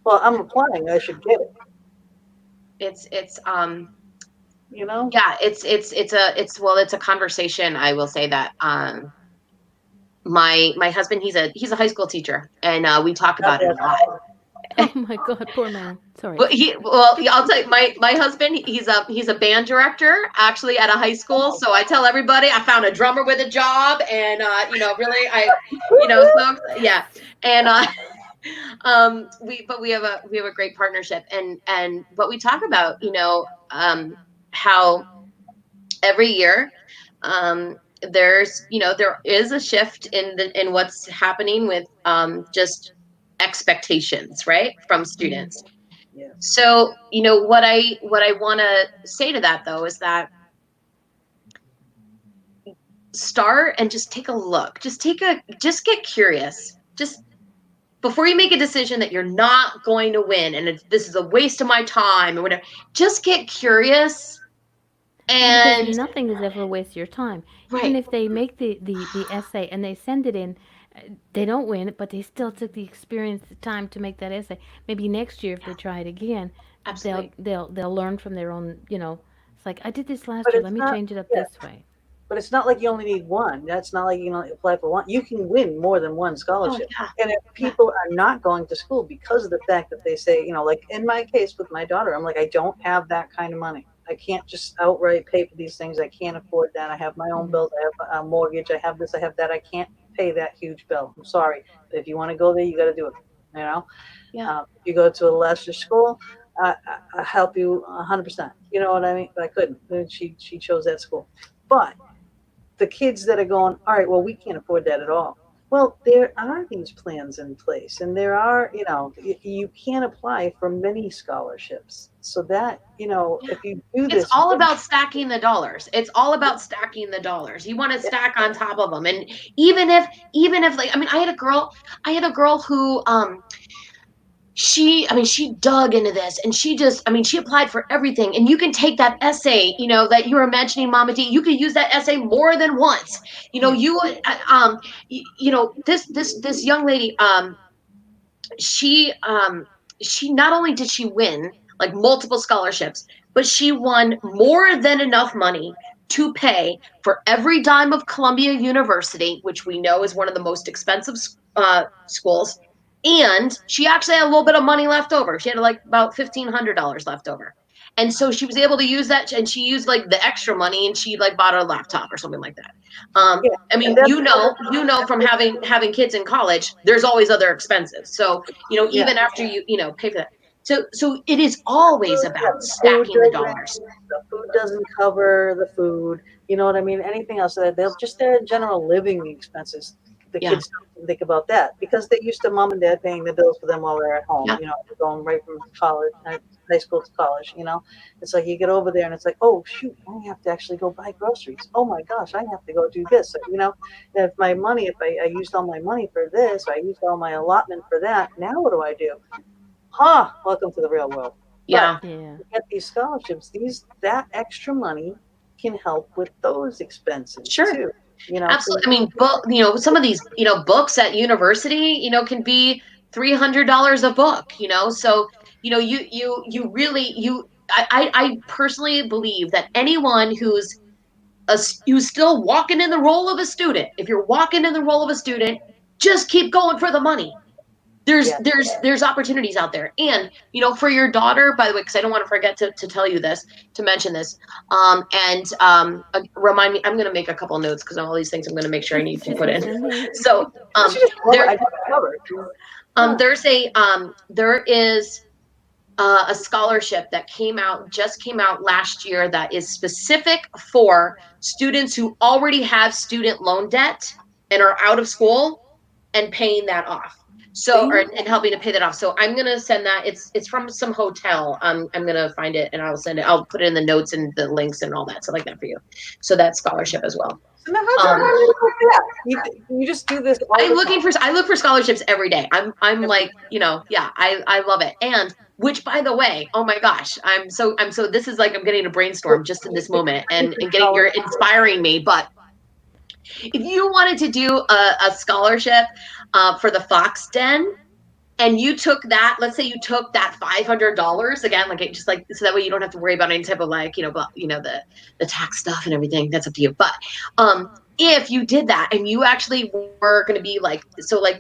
Well, I'm applying, I should get it. It's Yeah, it's a conversation. I will say that my husband, he's a high school teacher, and we talk about it a lot. Oh my God, poor man. Sorry. But I'll tell you, my husband, he's a band director actually at a high school. So I tell everybody I found a drummer with a job, and really so yeah, and we have a great partnership, and what we talk about, how every year there is a shift in what's happening with just expectations, right, from students. yeah. So, what I want to say to that though is that start and just take a look. Just get curious. Just before you make a decision that you're not going to win and this is a waste of my time or whatever, just get curious. And because nothing is ever a waste of your time. Right. Even if they make the essay and they send it in, they don't win it, but they still took the experience, the time to make that essay. Maybe next year, if they try it again, Absolutely. they'll learn from their own. It's like, I did this last But year. it's Let me not- change it up yeah. this way. But it's not like you only need one. That's not like you can only apply for one. You can win more than one Oh, scholarship. yeah. And if people are not going to school because of the fact that they say, like in my case with my daughter, I'm like, I don't have that kind of money. I can't just outright pay for these things. I can't afford that. I have my own bills. I have a mortgage. I have this. I have that. I can't pay that huge bill. I'm sorry. But if you want to go there, you got to do it. Yeah. If you go to a lesser school, I help you 100%. You know what I mean? But I couldn't. Then she chose that school. But the kids that are going, all right, well, we can't afford that at all. Well, there are these plans in place, and there are, you can apply for many scholarships. So that, if you do this, It's all about stacking the dollars. It's all about stacking the dollars. You want to stack on top of them. And even if like, I had a girl who, she dug into this and she applied for everything. And you can take that essay, that you were mentioning, Mama D, you could use that essay more than once. This young lady, she not only did she win like multiple scholarships, but she won more than enough money to pay for every dime of Columbia University, which we know is one of the most expensive schools. And she actually had a little bit of money left over. She had like about $1,500 left over. And so she was able to use that, and she used like the extra money, and she like bought her a laptop or something like that. Yeah, I mean, and that's- you know from having kids in college, there's always other expenses. So Yeah. even after you know pay for that. So it is always Food about doesn't- stacking the food doesn't- dollars. The food doesn't cover the food. You know what I mean? Anything else that they'll just their general living expenses. The Yeah. kids don't think about that because they used to mom and dad paying the bills for them while they're at home. Yeah. You know, going right from college, high school to college. You know, it's like you get over there and it's like, oh shoot, I have to actually go buy groceries. Oh my gosh, I have to go do this. So, you know, if I used all my money for this, or I used all my allotment for that. Now what do I do? Welcome to the real world. Yeah. Yeah. To get these scholarships, that extra money can help with those expenses Sure. too. You know, Absolutely. I mean, some of these, books at university, can be $300 a book, so, you really, I personally believe that anyone who's still walking in the role of a student, if you're walking in the role of a student, just keep going for the money. There's Yeah. there's opportunities out there. And for your daughter, by the way, because I don't want to forget to tell you this, to mention this, remind me, I'm going to make a couple notes because all these things I'm going to make sure I need to put in. So I should just there- I covered. there is a scholarship that just came out last year that is specific for students who already have student loan debt and are out of school and paying that off. So, and helping to pay that off. So I'm gonna send that. It's from some hotel. I'm gonna find it and I'll send it. I'll put it in the notes and the links and all that stuff like that for you. So that scholarship as well. So now how do you do that? You just do this. I look for scholarships every day. I'm like, I love it. And which, by the way, oh my gosh, I'm so this is like I'm getting a brainstorm just in this moment and you're inspiring me. But if you wanted to do a scholarship for the Fox Den, and you took that, let's say you took that $500 again, so that way you don't have to worry about any type of the tax stuff and everything. That's up to you. But if you did that and you actually were going to be like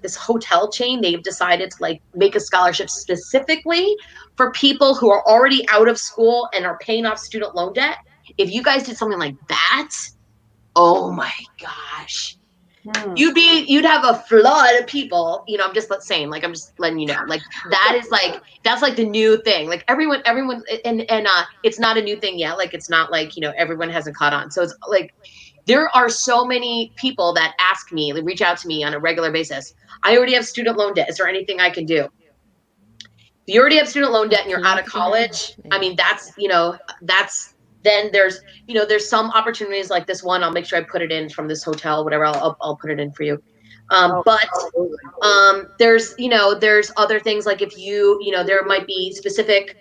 this hotel chain, they've decided to make a scholarship specifically for people who are already out of school and are paying off student loan debt. If you guys did something like that, oh my gosh. You'd have a flood of people, I'm just saying, I'm just letting you know, that's the new thing. Everyone, and it's not a new thing yet. It's not everyone hasn't caught on. So it's there are so many people that ask me, reach out to me on a regular basis. I already have student loan debt. Is there anything I can do? If you already have student loan debt and you're out of college, I mean, then there's some opportunities like this one. I'll make sure I put it in from this hotel, whatever. I'll put it in for you. But there's other things if there might be specific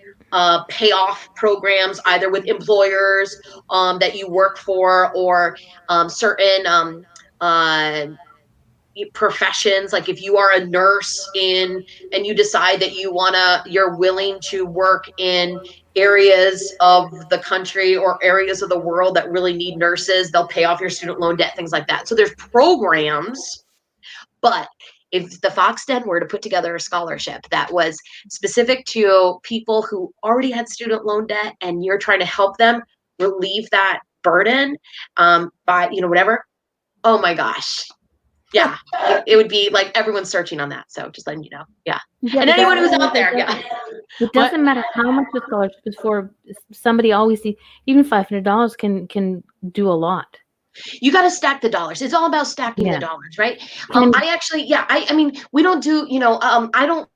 payoff programs either with employers that you work for or certain professions. If you are a nurse and you decide that you're willing to work in areas of the country or areas of the world that really need nurses, they'll pay off your student loan debt, things like that. So there's programs. But if the Fox Den were to put together a scholarship that was specific to people who already had student loan debt and you're trying to help them relieve that burden by whatever, oh my gosh. Yeah, it would be everyone's searching on that. So just letting you know. Yeah. And anyone who's out there, yeah. It doesn't matter how much the scholarship is for. Somebody always sees, even $500 can do a lot. You got to stack the dollars. It's all about stacking the dollars, right? I mean, we don't do, I don't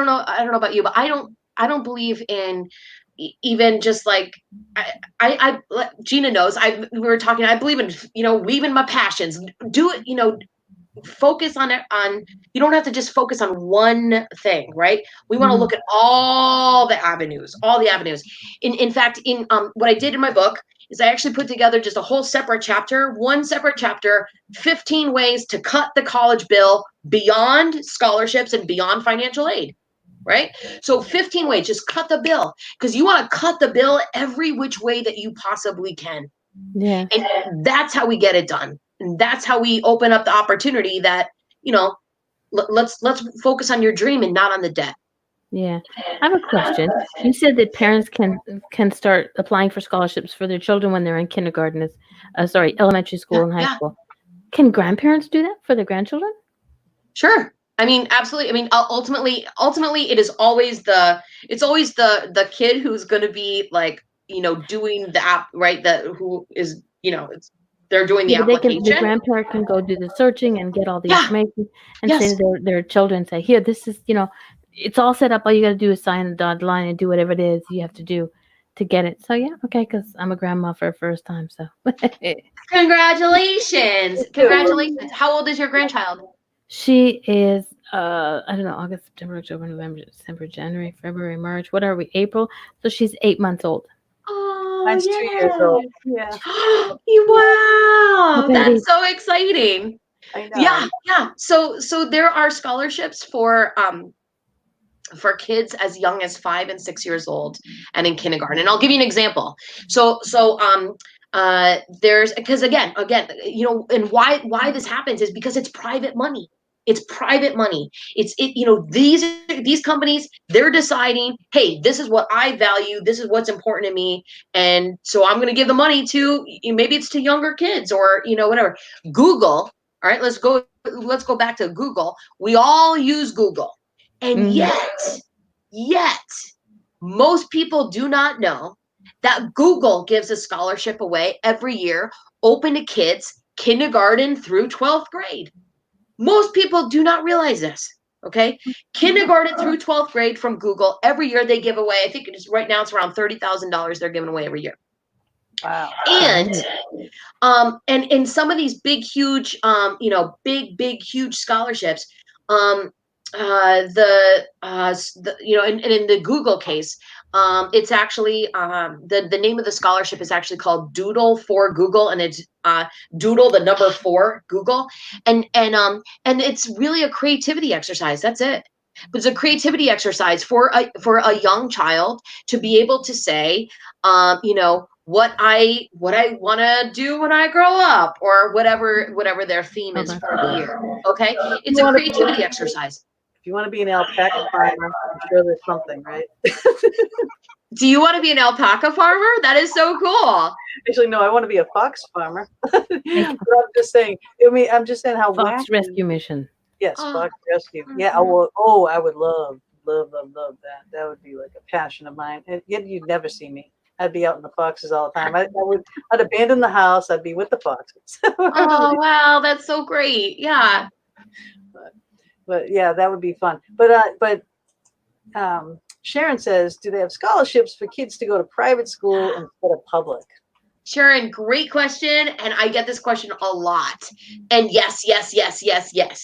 know about you, but I don't believe in even just Gina knows, we were talking, I believe in, leaving my passions, do it, focus on it, you don't have to just focus on one thing, right? We want to look at all the avenues. In fact, what I did in my book is I actually put together just a whole separate chapter, 15 ways to cut the college bill beyond scholarships and beyond financial aid. Right? So 15 ways, just cut the bill, because you want to cut the bill every which way that you possibly can. Yeah. And that's how we get it done. And that's how we open up the opportunity that, let's focus on your dream and not on the debt. Yeah. I have a question. You said that parents can start applying for scholarships for their children when they're in kindergarten, elementary school Yeah, and high yeah, school. Can grandparents do that for their grandchildren? sure. I mean, absolutely. I mean, ultimately, it's always the kid who's going to be like, doing the app, right? Who is, they're doing Yeah, the but the application. grandparent can go do the searching and get all the Yeah. information and Yes. send their children, say, here, this is, it's all set up. All you got to do is sign the dotted line and do whatever it is you have to do to get it. So yeah, okay, because I'm a grandma for the first time, so. Congratulations. Congratulations. How old is your grandchild? She is, I don't know, August, September, October, November, December, January, February, March. What are we? April. So she's 8 months old. Oh, Mine's 2 years old. Yeah, yeah. Oh, Wow. baby. That's so exciting. I know. Yeah, yeah. So there are scholarships for kids as young as 5 and 6 years old and in kindergarten. And I'll give you an example. There's because again, and why this happens is because it's private money. It's private money. These companies, they're deciding, hey, this is what I value, this is what's important to me, and so I'm going to give the money to, maybe it's to younger kids, or whatever. Google, all right, let's go back to Google. We all use Google. And Mhm. yet, most people do not know that Google gives a scholarship away every year, open to kids kindergarten through 12th grade. Most people do not realize this. Okay. Kindergarten through 12th grade from Google, every year they give away, I think right now it's around $30,000 they're giving away every year. Wow. And and in some of these big, huge, big, huge scholarships, and in the Google case, it's actually the name of the scholarship is actually called Doodle for Google, and it's Doodle the number 4 Google, and it's really a creativity exercise. That's it. But it's a creativity exercise for a young child to be able to say, what I want to do when I grow up, or whatever their theme Oh, is that's for the year. Okay, You it's a want to be, creativity exercise. if you want to be an alpaca farmer, I'm sure there's something, right? Do you want to be an alpaca farmer? That is so cool. Actually, no, I want to be a fox farmer. But Like I'm just saying. I mean, I'm just saying how Fox wacky. Rescue Mission. Yes, Oh, fox rescue. Yeah, I will. Oh, I would love that. That would be like a passion of mine. And yet you'd never see me. I'd be out in the foxes all the time. I'd abandon the house. I'd be with the foxes. oh wow, that's so great. Yeah. But yeah, that would be fun. But Sharon says, do they have scholarships for kids to go to private school instead of public? Sharon, great question. And I get this question a lot. And yes,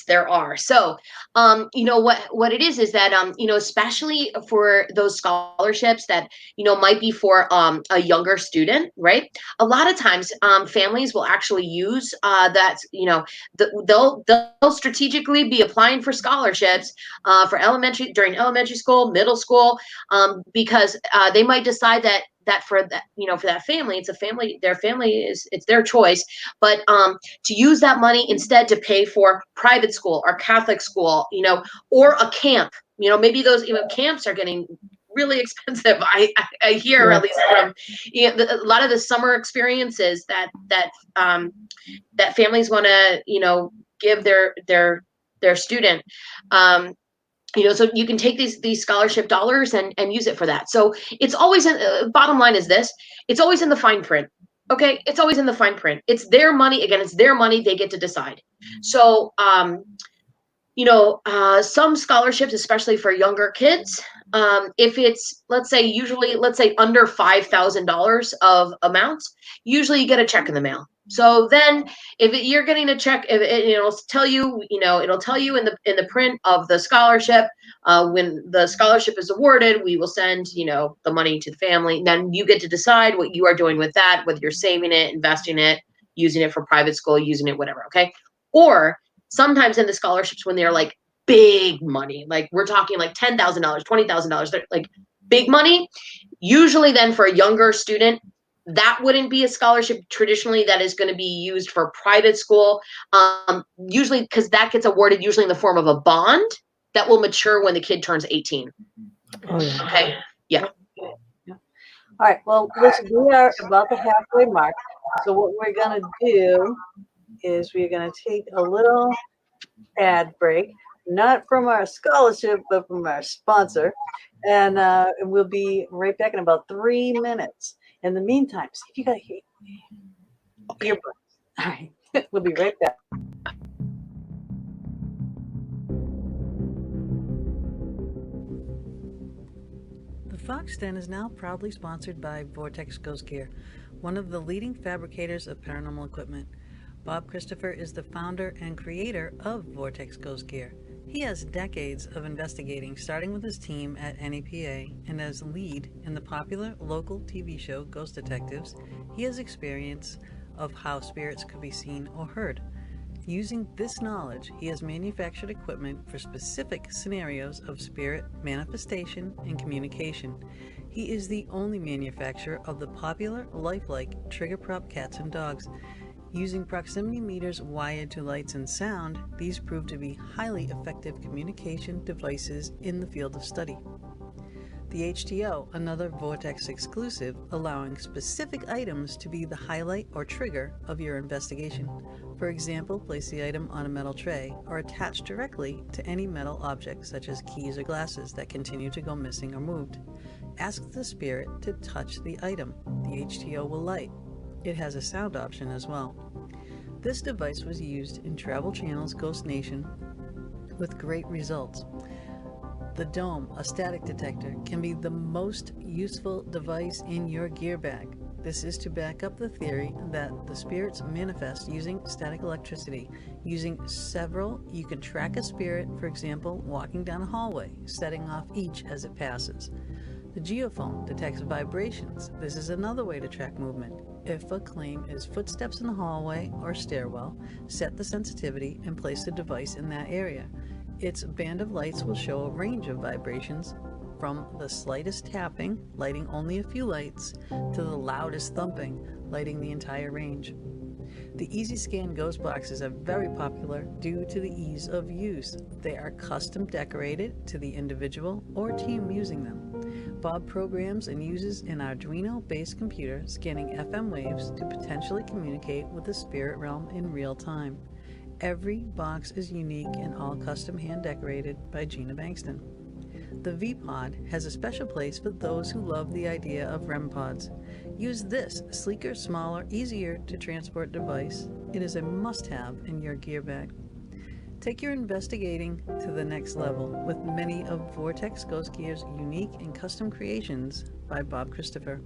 there are. So, what it is that, especially for those scholarships that, might be for a younger student, right? A lot of times, families will actually use that, they'll strategically be applying for scholarships during elementary school, middle school, because they might decide that for that family, it's their choice, but to use that money instead to pay for private school or Catholic school, or a camp. Maybe those camps are getting really expensive. I hear, Yeah. at least from a lot of the summer experiences that families want to give their student. So you can take these scholarship dollars and use it for that. So it's always bottom line is this: it's always in the fine print. Okay, it's always in the fine print. It's their money. Again, it's their money. They get to decide. So some scholarships, especially for younger kids, if it's let's say under $5,000 of amounts, usually you get a check in the mail. So then, if you're getting a check, it'll tell you, it'll tell you in the print of the scholarship, when the scholarship is awarded, we will send, the money to the family. And then you get to decide what you are doing with that, whether you're saving it, investing it, using it for private school, using it, whatever. Okay. Or sometimes in the scholarships, when they're like big money, like we're talking like $10,000, $20,000, they're like big money. Usually then for a younger student, that wouldn't be a scholarship traditionally that is going to be used for private school. Usually because that gets awarded usually in the form of a bond that will mature when the kid turns 18. Oh yeah. Okay. Yeah. All right. Well, listen, we are about the halfway mark. So what we're gonna do is we're gonna take a little ad break, not from our scholarship, but from our sponsor, and we'll be right back in about 3 minutes. In the meantime, see if you got earbuds. All right. We'll be right back. The Fox Den is now proudly sponsored by Vortex Ghost Gear, one of the leading fabricators of paranormal equipment. Bob Christopher is the founder and creator of Vortex Ghost Gear. He has decades of investigating, starting with his team at NEPA, and as lead in the popular local TV show Ghost Detectives, he has experience of how spirits could be seen or heard. Using this knowledge, he has manufactured equipment for specific scenarios of spirit manifestation and communication. He is the only manufacturer of the popular lifelike trigger prop cats and dogs. Using proximity meters wired to lights and sound, these prove to be highly effective communication devices in the field of study. The HTO, another Vortex exclusive, allowing specific items to be the highlight or trigger of your investigation. For example, place the item on a metal tray or attach directly to any metal object such as keys or glasses that continue to go missing or moved. Ask the spirit to touch the item. The HTO will light. It has a sound option as well. This device was used in Travel Channel's Ghost Nation with great results. The Dome, a static detector, can be the most useful device in your gear bag. This is to back up the theory that the spirits manifest using static electricity. Using several, you can track a spirit, for example, walking down a hallway, setting off each as it passes. The geophone detects vibrations. This is another way to track movement. If a claim is footsteps in the hallway or stairwell, set the sensitivity and place the device in that area. Its band of lights will show a range of vibrations from the slightest tapping, lighting only a few lights, to the loudest thumping, lighting the entire range. The EasyScan ghost boxes are very popular due to the ease of use. They are custom decorated to the individual or team using them. Bob programs and uses an Arduino-based computer scanning FM waves to potentially communicate with the spirit realm in real time. Every box is unique and all custom hand decorated by Gina Bankston. The V-Pod has a special place for those who love the idea of REM pods. Use this sleeker, smaller, easier to transport device. It is a must-have in your gear bag. Take your investigating to the next level with many of Vortex Ghost Gear's unique and custom creations by Bob Christopher.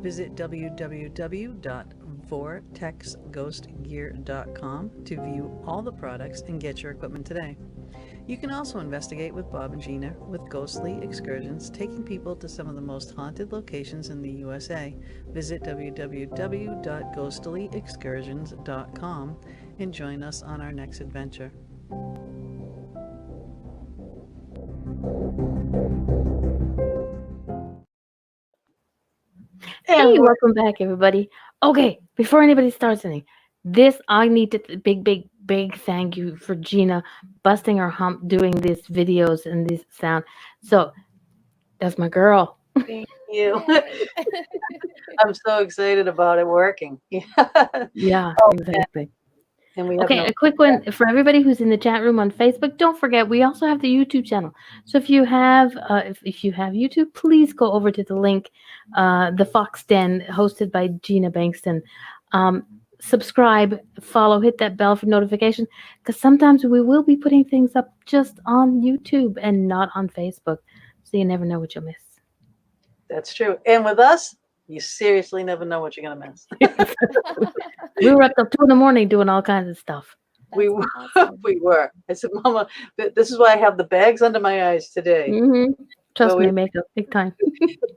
Visit www.vortexghostgear.com to view all the products and get your equipment today. You can also investigate with Bob and Gina with ghostly excursions, taking people to some of the most haunted locations in the USA. Visit www.ghostlyexcursions.com and join us on our next adventure. Hey, welcome back, everybody. Okay, before anybody starts anything, I need to big thank you for Gina busting her hump doing these videos and this sound. So that's my girl. Thank you. I'm so excited about it working. Yeah, exactly. And we have Okay, a quick one for everybody who's in the chat room on Facebook. Don't forget, we also have the YouTube channel. So if you have if you have YouTube, please go over to the link, the Fox Den, hosted by Gina Bankston. Subscribe, follow, hit that bell for notification, because sometimes we will be putting things up just on YouTube and not on Facebook. So you never know what you'll miss. That's true. And with us, you seriously never know what you're going to miss. We were up till 2 a.m. doing all kinds of stuff. We were. We were. I said, Mama, this is why I have the bags under my eyes today. Mm-hmm. Trust me, makeup, big time.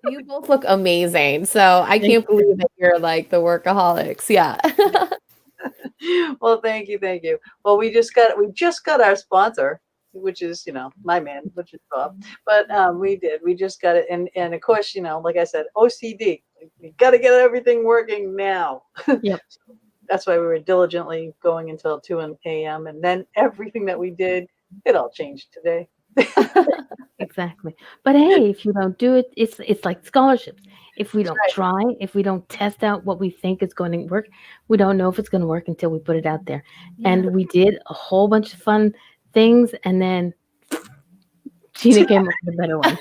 You both look amazing. So I can't believe that you're like the workaholics. Yeah. Well, thank you. Thank you. Well, we just got our sponsor, which is, my man, which is Bob. But we just got it. And of course, like I said, OCD, we got to get everything working now. Yep. That's why we were diligently going until 2 a.m. And then everything that we did, it all changed today. Exactly. But hey, if you don't do it, it's like scholarships. If we That's don't right. try, if we don't test out what we think is going to work, we don't know if it's going to work until we put it out there. And we did a whole bunch of fun things, and then Gina came up with a better one.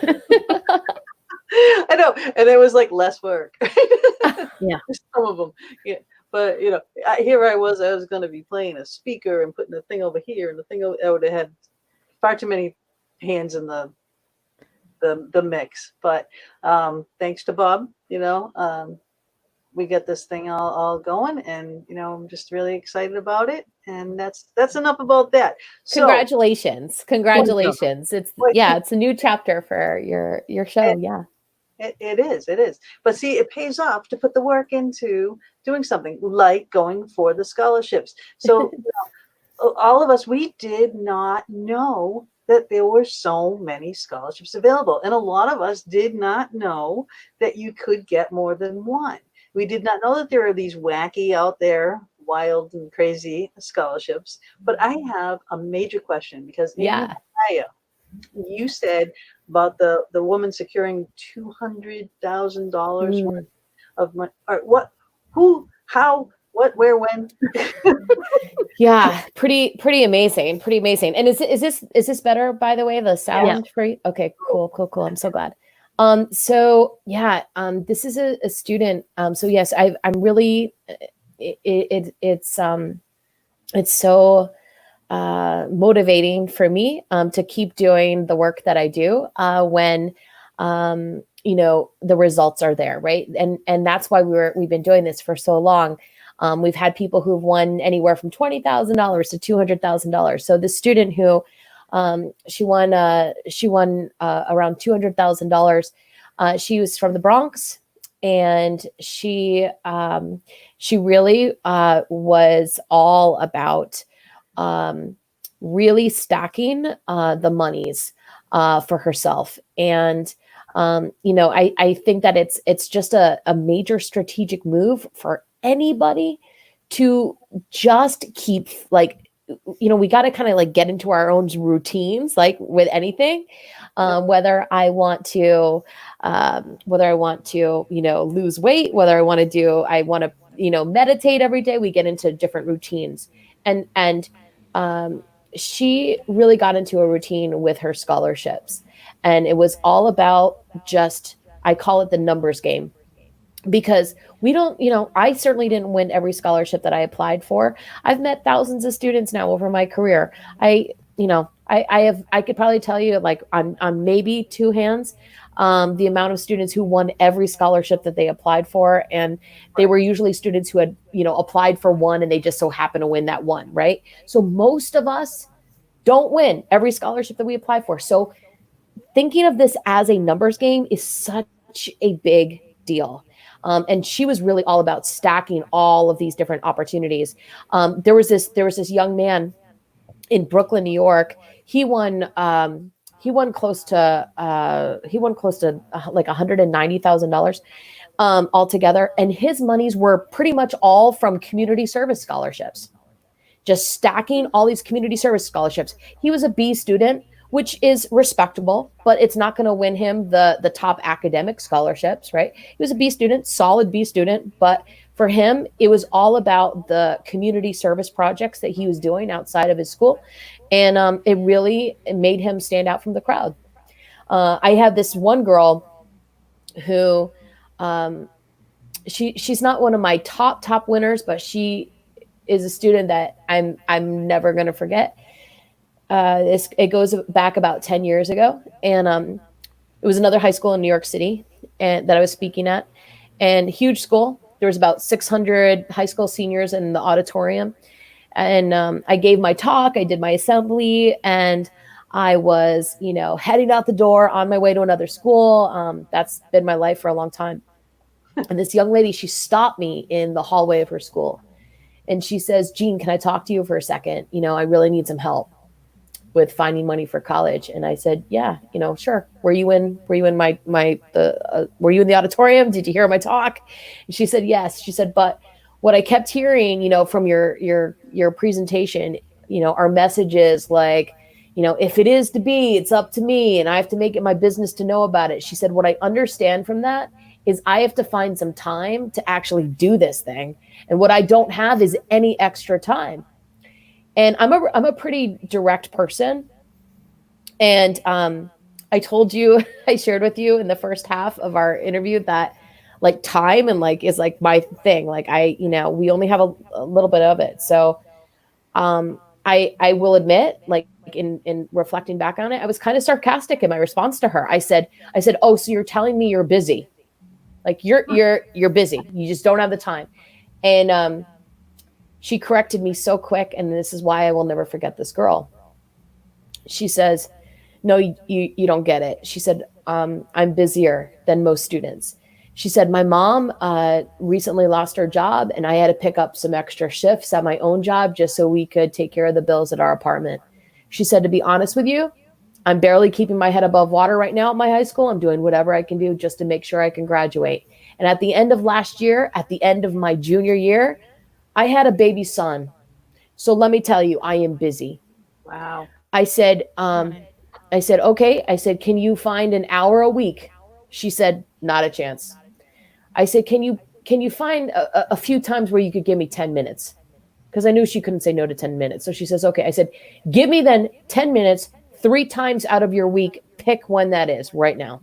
I know, and it was like less work. Yeah. Some of them, yeah. But you know, here I was going to be playing a speaker and putting the thing over here and the thing over. I would have had far too many hands in the mix. But thanks to Bob, we get this thing all going, and I'm just really excited about it. And that's enough about that. So Congratulations. Congratulations. It's Wait. it's a new chapter for your show. Yeah. It is. But see, it pays off to put the work into doing something like going for the scholarships. So all of us, we did not know that there were so many scholarships available. And a lot of us did not know that you could get more than one. We did not know that there are these wacky out there, wild and crazy scholarships. But I have a major question, because in Yeah. your bio, you said about the woman securing $200,000 worth of money. Or what? Who? How? What? Where? When? Yeah, pretty amazing. Pretty amazing. And is this better, by the way, the sound for you? Okay, cool. I'm so glad. So yeah, this is a student. So yes, I'm really it's so motivating for me to keep doing the work that I do when the results are there, right? And that's why we've been doing this for so long. We've had people who've won anywhere from $20,000 to $200,000. So the student who she won around $200,000. She was from the Bronx, and she really was all about really stacking the monies for herself. And I think that it's just a major strategic move for anybody to just keep we got to kind of like get into our own routines, like with anything, whether I want to lose weight, whether I want to meditate every day. We get into different routines, and she really got into a routine with her scholarships, and it was all about I call it the numbers game. Because we don't, I certainly didn't win every scholarship that I applied for. I've met thousands of students now over my career. I could probably tell you, like, on maybe two hands, the amount of students who won every scholarship that they applied for. And they were usually students who had, applied for one and they just so happen to win that one, right? So most of us don't win every scholarship that we apply for. So thinking of this as a numbers game is such a big deal. And she was really all about stacking all of these different opportunities. There was this young man in Brooklyn, New York. He won close to like $190,000 altogether, and his monies were pretty much all from community service scholarships. Just stacking all these community service scholarships. He was a B student, which is respectable, but it's not going to win him the top academic scholarships, right? He was a B student, solid B student, but for him, it was all about the community service projects that he was doing outside of his school. And it made him stand out from the crowd. I had this one girl who, she's not one of my top winners, but she is a student that I'm never going to forget. It goes back about 10 years ago. And it was another high school in New York City that I was speaking at, and huge school. There was about 600 high school seniors in the auditorium. And I gave my talk, I did my assembly, and I was, heading out the door on my way to another school. That's been my life for a long time. And this young lady, she stopped me in the hallway of her school. And she says, "Jean, can I talk to you for a second? I really need some help with finding money for college." And I said, "Yeah, sure. Were you in were you in the auditorium? Did you hear my talk?" And she said, "Yes." She said, "But what I kept hearing, from your presentation, our messages like, if it is to be, it's up to me, and I have to make it my business to know about it. She said, what I understand from that is I have to find some time to actually do this thing. And what I don't have is any extra time. And I'm a pretty direct person. And I told you, I shared with you in the first half of our interview that like time and like is like my thing. Like we only have a little bit of it. So I will admit, like in reflecting back on it, I was kind of sarcastic in my response to her. I said, oh, so you're telling me you're busy. Like you're busy. You just don't have the time. And she corrected me so quick. And this is why I will never forget this girl. She says, no, you don't get it. She said, I'm busier than most students. She said, my mom recently lost her job and I had to pick up some extra shifts at my own job just so we could take care of the bills at our apartment. She said, to be honest with you, I'm barely keeping my head above water right now at my high school. I'm doing whatever I can do just to make sure I can graduate. And at the end of last year, at the end of my junior year, I had a baby son. So let me tell you, I am busy. Wow. I said, okay. I said, can you find an hour a week? She said, not a chance. I said, can you find a few times where you could give me 10 minutes? Because I knew she couldn't say no to 10 minutes. So she says, okay. I said, give me then 10 minutes, 3 times out of your week. Pick when that is right now.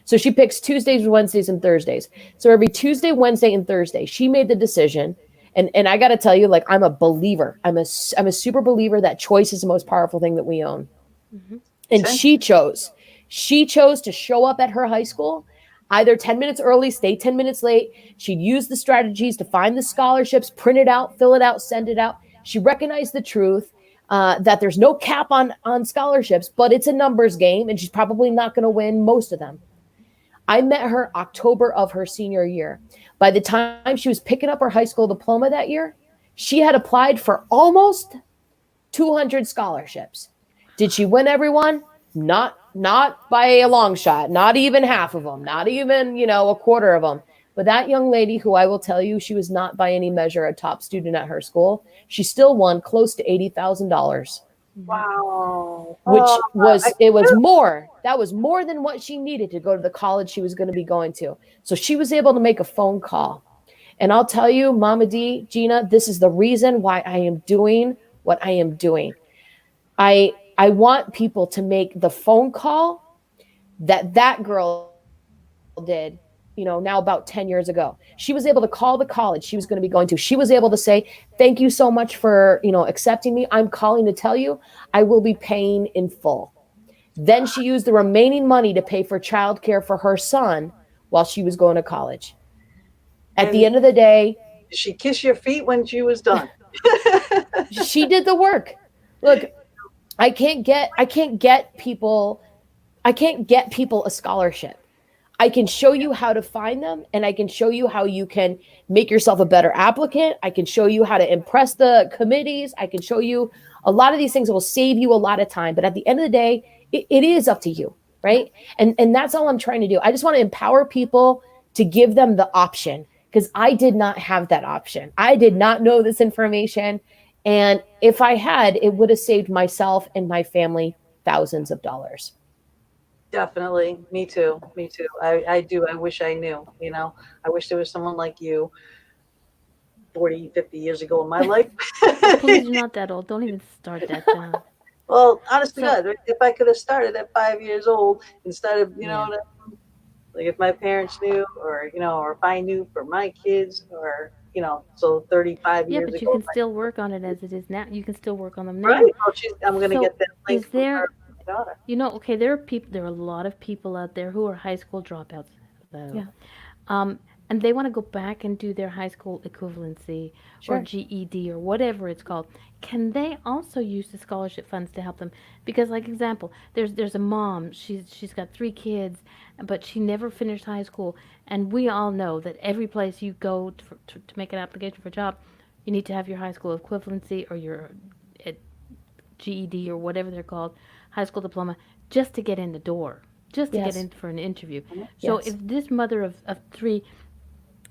So she picks Tuesdays, Wednesdays, and Thursdays. So every Tuesday, Wednesday, and Thursday, she made the decision. And I got to tell you, like, I'm a believer. I'm a super believer that choice is the most powerful thing that we own. Mm-hmm. And she chose to show up at her high school, either 10 minutes early, stay 10 minutes late. She'd use the strategies to find the scholarships, print it out, fill it out, send it out. She recognized the truth that there's no cap on scholarships, but it's a numbers game, and she's probably not going to win most of them. I met her October of her senior year. By the time she was picking up her high school diploma that year, she had applied for almost 200 scholarships. Did she win everyone? Not by a long shot, not even half of them, not even, a quarter of them. But that young lady, who I will tell you, she was not by any measure a top student at her school. She still won close to $80,000. Wow. That was more than what she needed to go to the college she was going to be going to. So she was able to make a phone call. And I'll tell you, Mama D, Gina, this is the reason why I am doing what I am doing. I want people to make the phone call that girl did, now about 10 years ago. She was able to call the college she was going to be going to. She was able to say, thank you so much for, accepting me. I'm calling to tell you I will be paying in full. Then she used the remaining money to pay for childcare for her son while she was going to college. At the end of the day, did she kiss your feet when she was done? She did the work. Look, I can't get people a scholarship. I can show you how to find them, and I can show you how you can make yourself a better applicant. I can show you how to impress the committees. I can show you a lot of these things that will save you a lot of time. But at the end of the day, it is up to you, right? And that's all I'm trying to do. I just want to empower people to give them the option, because I did not have that option. I did not know this information. And if I had, it would have saved myself and my family thousands of dollars. Definitely. Me too. I do. I wish I knew, I wish there was someone like you 40, 50 years ago in my life. Please, you're not that old. Don't even start that down. Well, honestly, God, if I could have started at 5 years old instead of, like if my parents knew, or, or if I knew for my kids, or, so 35 years ago. Yeah, but you can still work on it as it is now. You can still work on them now. Right. Well, I'm going to get that link from there, her daughter. Okay, there are a lot of people out there who are high school dropouts, though. Yeah. And they want to go back and do their high school equivalency or GED or whatever it's called. Can they also use the scholarship funds to help them? Because, like example, there's a mom. She's got 3 kids, but she never finished high school. And we all know that every place you go to make an application for a job, you need to have your high school equivalency or your GED or whatever they're called, high school diploma, just to get in the door, just to get in for an interview. So if this mother of 3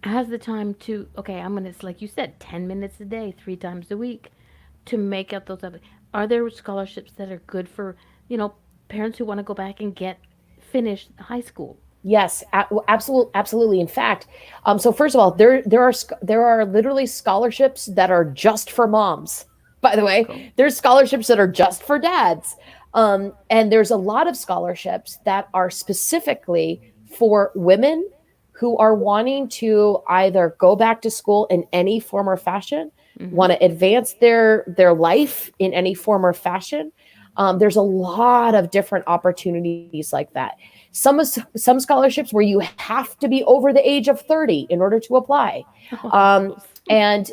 has the time to, okay, I'm going to, like you said, 10 minutes a day, 3 times a week to make up those other, are there scholarships that are good for, parents who want to go back and finish high school? Yes, absolutely. In fact, so first of all, there are literally scholarships that are just for moms. By the way, Cool. there's scholarships that are just for dads, and there's a lot of scholarships that are specifically for women who are wanting to either go back to school in any form or fashion, want to advance their life in any form or fashion. There's a lot of different opportunities like that. Some scholarships where you have to be over the age of 30 in order to apply. And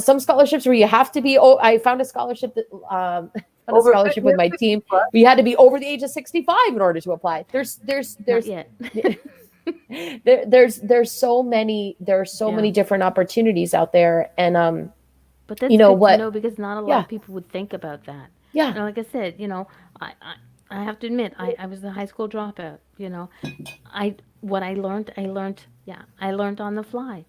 some scholarships where you have to be. Oh, I found a scholarship that found a Over scholarship with my 50, team. We had to be over the age of 65 in order to apply. There's Not yet. there's so many many different opportunities out there, and But that's You know good what? to know because not a lot Yeah. of people would think about that. yeah, Like I said, I have to admit, I was a high school dropout. What I learned on the fly.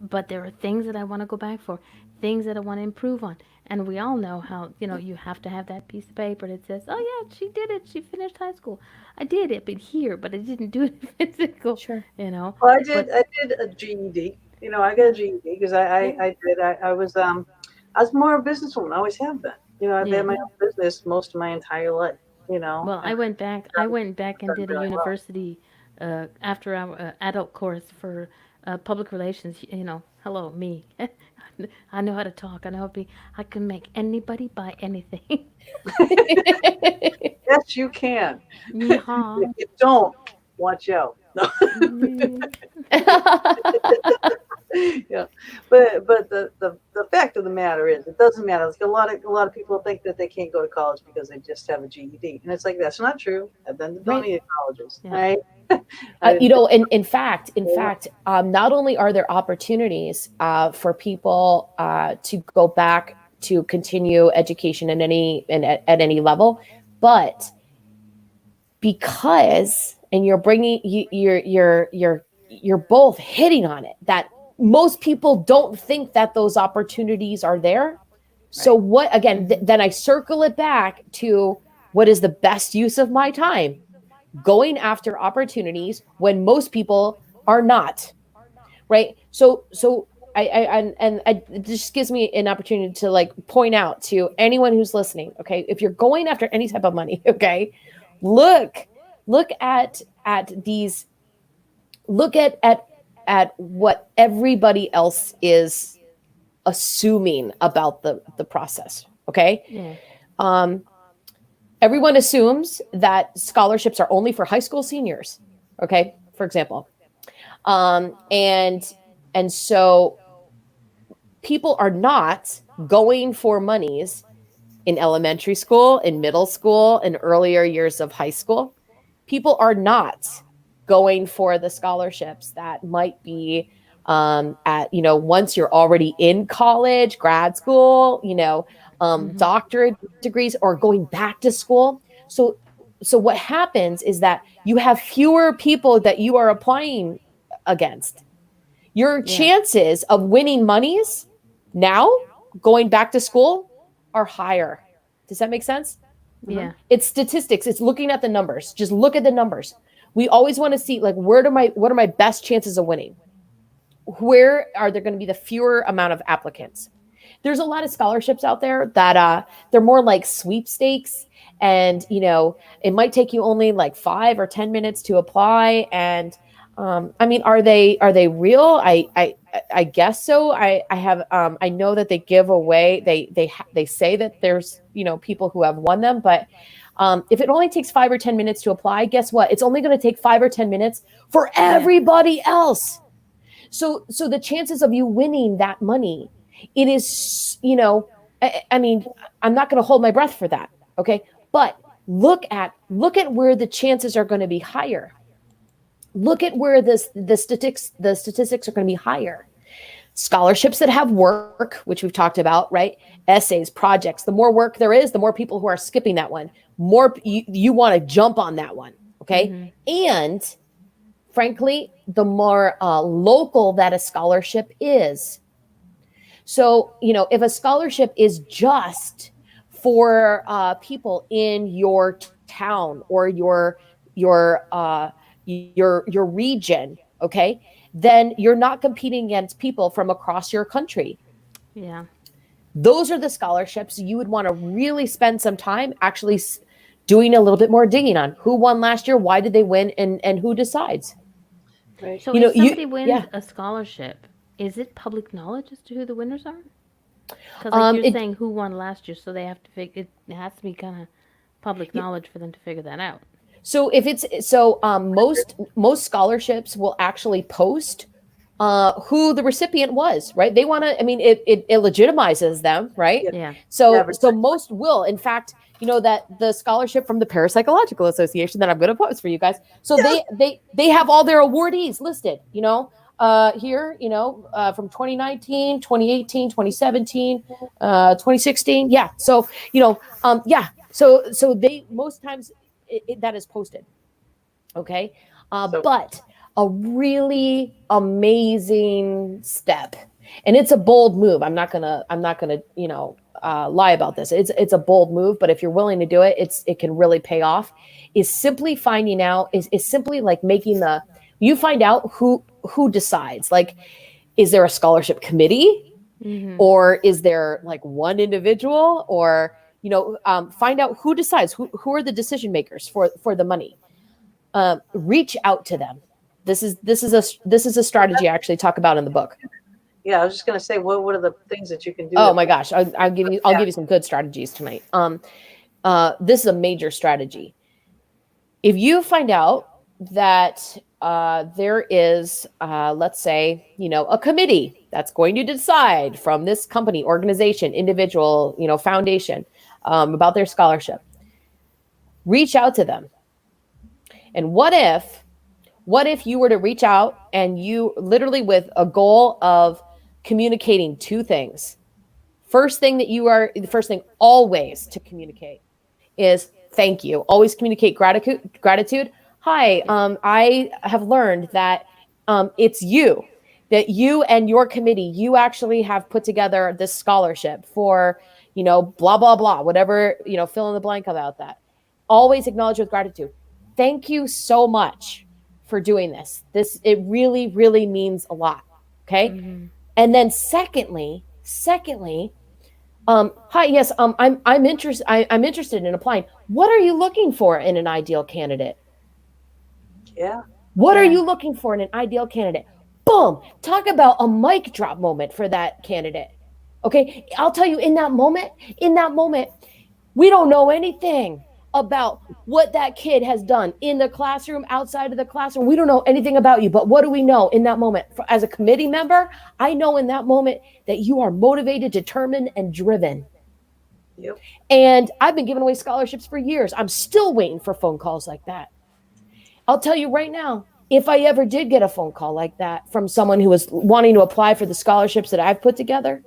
But there are things that I want to go back for, things that I want to improve on. And we all know how, you have to have that piece of paper that says, oh, yeah, she did it. She finished high school. I did it, but I didn't do it physical, sure. Well, I did a GED. I got a GED because I was more a businesswoman. I always have been. I've Yeah. had my own business most of my entire life. Well, I went back and did a really well. university after our adult course for public relations. Hello, me. I know how to talk. I can make anybody buy anything. Yes, you can. Yeehaw. If you don't, watch out. No. Yeah, but the fact of the matter is, it doesn't matter. Like a lot of people think that they can't go to college because they just have a GED, and it's like that's not true. I've been to plenty of colleges, Yeah. right? In fact, not only are there opportunities for people to go back to continue education at any level, but because, and you're bringing you're both hitting on it, that most people don't think that those opportunities are there. So what, again, then I circle it back to what is the best use of my time? Going after opportunities when most people are not, right? So it just gives me an opportunity to point out to anyone who's listening, okay, if you're going after any type of money, okay, look at these, look at what everybody else is assuming about the process, okay? Yeah. Everyone assumes that scholarships are only for high school seniors, okay, for example. And so people are not going for monies in elementary school, in middle school, in earlier years of high school. People are not going for the scholarships that might be at, once you're already in college, grad school, doctorate degrees, or going back to school. So what happens is that you have fewer people that you are applying against. Your chances of winning monies now going back to school are higher. Does that make sense? Yeah. It's statistics. It's looking at the numbers. Just look at the numbers. We always want to see, what are my best chances of winning? Where are there going to be the fewer amount of applicants? There's a lot of scholarships out there that they're more like sweepstakes, and it might take you only 5 or 10 minutes to apply. And are they real? I guess so. I know that they give away. They say that there's people who have won them, but if it only takes 5 or 10 minutes to apply, guess what? It's only going to take 5 or 10 minutes for everybody else. So the chances of you winning that money, it is, I'm not going to hold my breath for that. Okay. But look at where the chances are going to be higher. Look at where the statistics are going to be higher. Scholarships that have work, which we've talked about, right? Essays, projects. The more work there is, the more people who are skipping that one. More you want to jump on that one, okay? And frankly, the more local that a scholarship is. So, if a scholarship is just for people in your town or your region, okay, then you're not competing against people from across your country. Yeah. Those are the scholarships you would want to really spend some time actually doing a little bit more digging on. Who won last year? Why did they win? And who decides? Right. So You if somebody wins yeah. a scholarship, is it public knowledge as to who the winners are? Because like you're saying, who won last year, so they have to figure. It has to be kind of public knowledge for them to figure that out. So most scholarships will actually post who the recipient was, right? They want to. I mean, it legitimizes them, right? Yeah. So most will. In fact, that the scholarship from the Parapsychological Association that I'm going to post for you guys. So they have all their awardees listed. Here, from 2019, 2018, 2017, 2016. Yeah. So yeah. So they most times that is posted. Okay. But a really amazing step, and it's a bold move. I'm not gonna lie about this. It's a bold move, but if you're willing to do it, it can really pay off. Is simply finding out is simply like you find out who decides. Like, is there a scholarship committee, or is there like one individual, or find out who decides, who are the decision makers for the money. Reach out to them. This is a strategy I actually talk about in the book. Yeah, I was just going to say, what are the things that you can do? Oh my gosh, I'll give you some good strategies tonight. This is a major strategy. If you find out that there is, let's say, a committee that's going to decide from this company, organization, individual, foundation, about their scholarship, reach out to them. And what if you were to reach out and you literally with a goal of communicating two things. First thing always to communicate is thank you. Always communicate gratitude. Hi, I have learned that it's that you and your committee, you actually have put together this scholarship for, blah, blah, blah, whatever, fill in the blank about that. Always acknowledge with gratitude. Thank you so much for doing this. It really, really means a lot. Okay. Mm-hmm. And then secondly, hi, yes, I'm interested in applying. What are you looking for in an ideal candidate? Yeah. What are you looking for in an ideal candidate? Boom. Talk about a mic drop moment for that candidate. Okay. I'll tell you, in that moment, we don't know anything about what that kid has done in the classroom, outside of the classroom. We don't know anything about you, but what do we know in that moment? As a committee member, I know in that moment that you are motivated, determined, and driven. Yep. And I've been giving away scholarships for years. I'm still waiting for phone calls like that. I'll tell you right now, if I ever did get a phone call like that from someone who was wanting to apply for the scholarships that I've put together,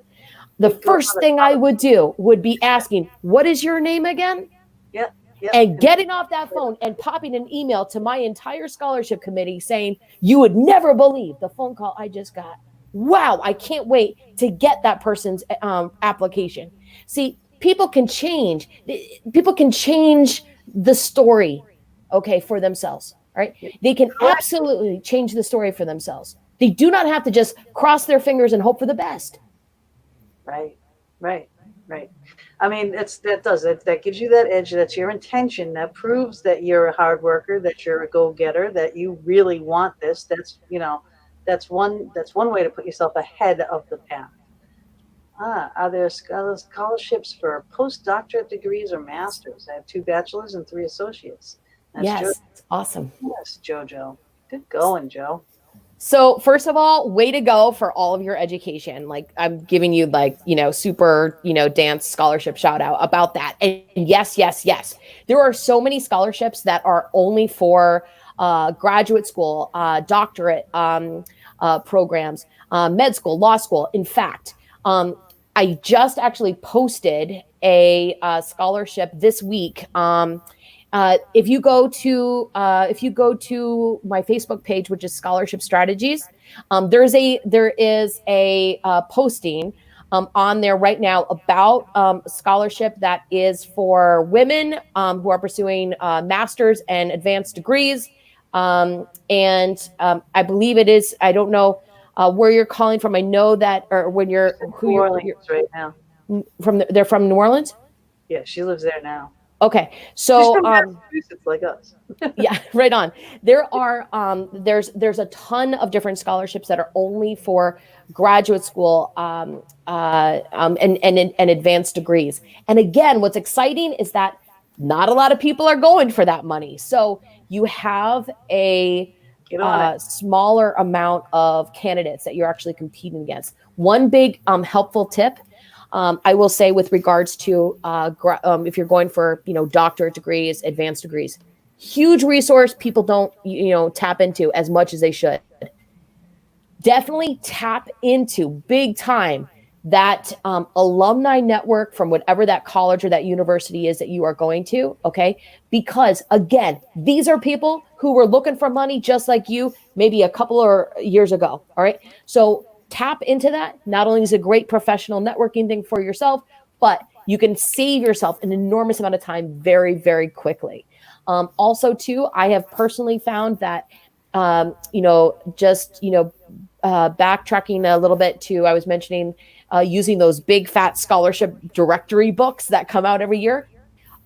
the first thing I would do would be asking, what is your name again? Yep. And getting off that phone and popping an email to my entire scholarship committee saying, you would never believe the phone call I just got. Wow, I can't wait to get that person's application. See, people can change the story, okay, for themselves, right? They can absolutely change the story for themselves. They do not have to just cross their fingers and hope for the best. Right. I mean, that gives you that edge. That's your intention. That proves that you're a hard worker, that you're a go-getter, that you really want this. That's one way to put yourself ahead of the pack. Are there scholarships for postdoctorate degrees or masters? I have 2 bachelors and 3 associates. Yes, awesome. Yes, JoJo. Good going, Joe. So first of all, way to go for all of your education. Like I'm giving you super, dance scholarship shout out about that. And yes. There are so many scholarships that are only for graduate school, doctorate programs, med school, law school. In fact, I just actually posted a scholarship this week. If you go to my Facebook page, which is Scholarship Strategies, there is a posting on there right now about a scholarship that is for women who are pursuing master's and advanced degrees. I believe it is, I don't know where you're calling from. I know that, or when you're, who New you're, Orleans right now. from, they're from New Orleans? Yeah, she lives there now. Okay. She's So, from Massachusetts, like us. yeah, right on. There are there's a ton of different scholarships that are only for graduate school and advanced degrees. And again, what's exciting is that not a lot of people are going for that money. So you have a Get on it. smaller amount of candidates that you're actually competing against. One big helpful tip, I will say, with regards to if you're going for doctorate degrees, advanced degrees, huge resource people don't tap into as much as they should. Definitely tap into big time that alumni network from whatever that college or that university is that you are going to, okay? Because again, these are people who were looking for money just like you maybe a couple of years ago, all right? So tap into that. Not only is it a great professional networking thing for yourself, but you can save yourself an enormous amount of time very, very quickly. Also, too, I have personally found that, backtracking a little bit to, I was mentioning using those big fat scholarship directory books that come out every year.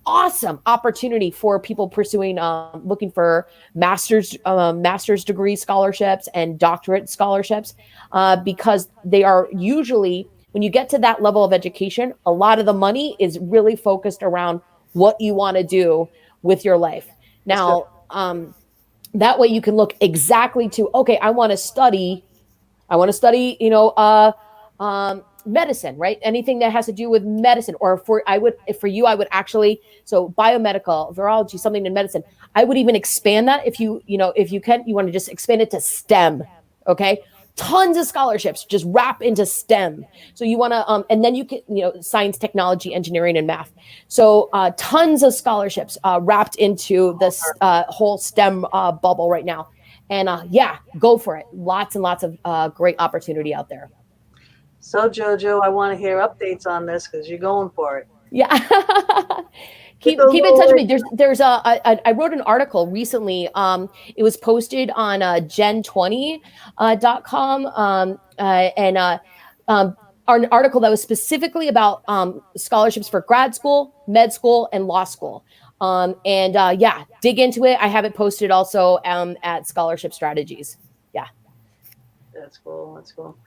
Awesome opportunity for people pursuing, looking for master's degree scholarships and doctorate scholarships, because they are usually, when you get to that level of education, a lot of the money is really focused around what you want to do with your life. Now, that way you can look exactly to, okay, I want to study, medicine, right? Anything that has to do with medicine, or for you, I would actually, so biomedical, virology, something in medicine. I would even expand that if you want to just expand it to STEM. Okay. Tons of scholarships just wrap into STEM. So you want to, and then you can, science, technology, engineering, and math. So tons of scholarships wrapped into this whole STEM bubble right now. And yeah, go for it. Lots and lots of great opportunity out there. So Jojo, I want to hear updates on this because you're going for it. Yeah. keep in touch with me. There's I wrote an article recently. It was posted on gen20.com an article that was specifically about scholarships for grad school, med school, and law school. Yeah, dig into it. I have it posted also at Scholarship Strategies. Yeah. That's cool. That's cool.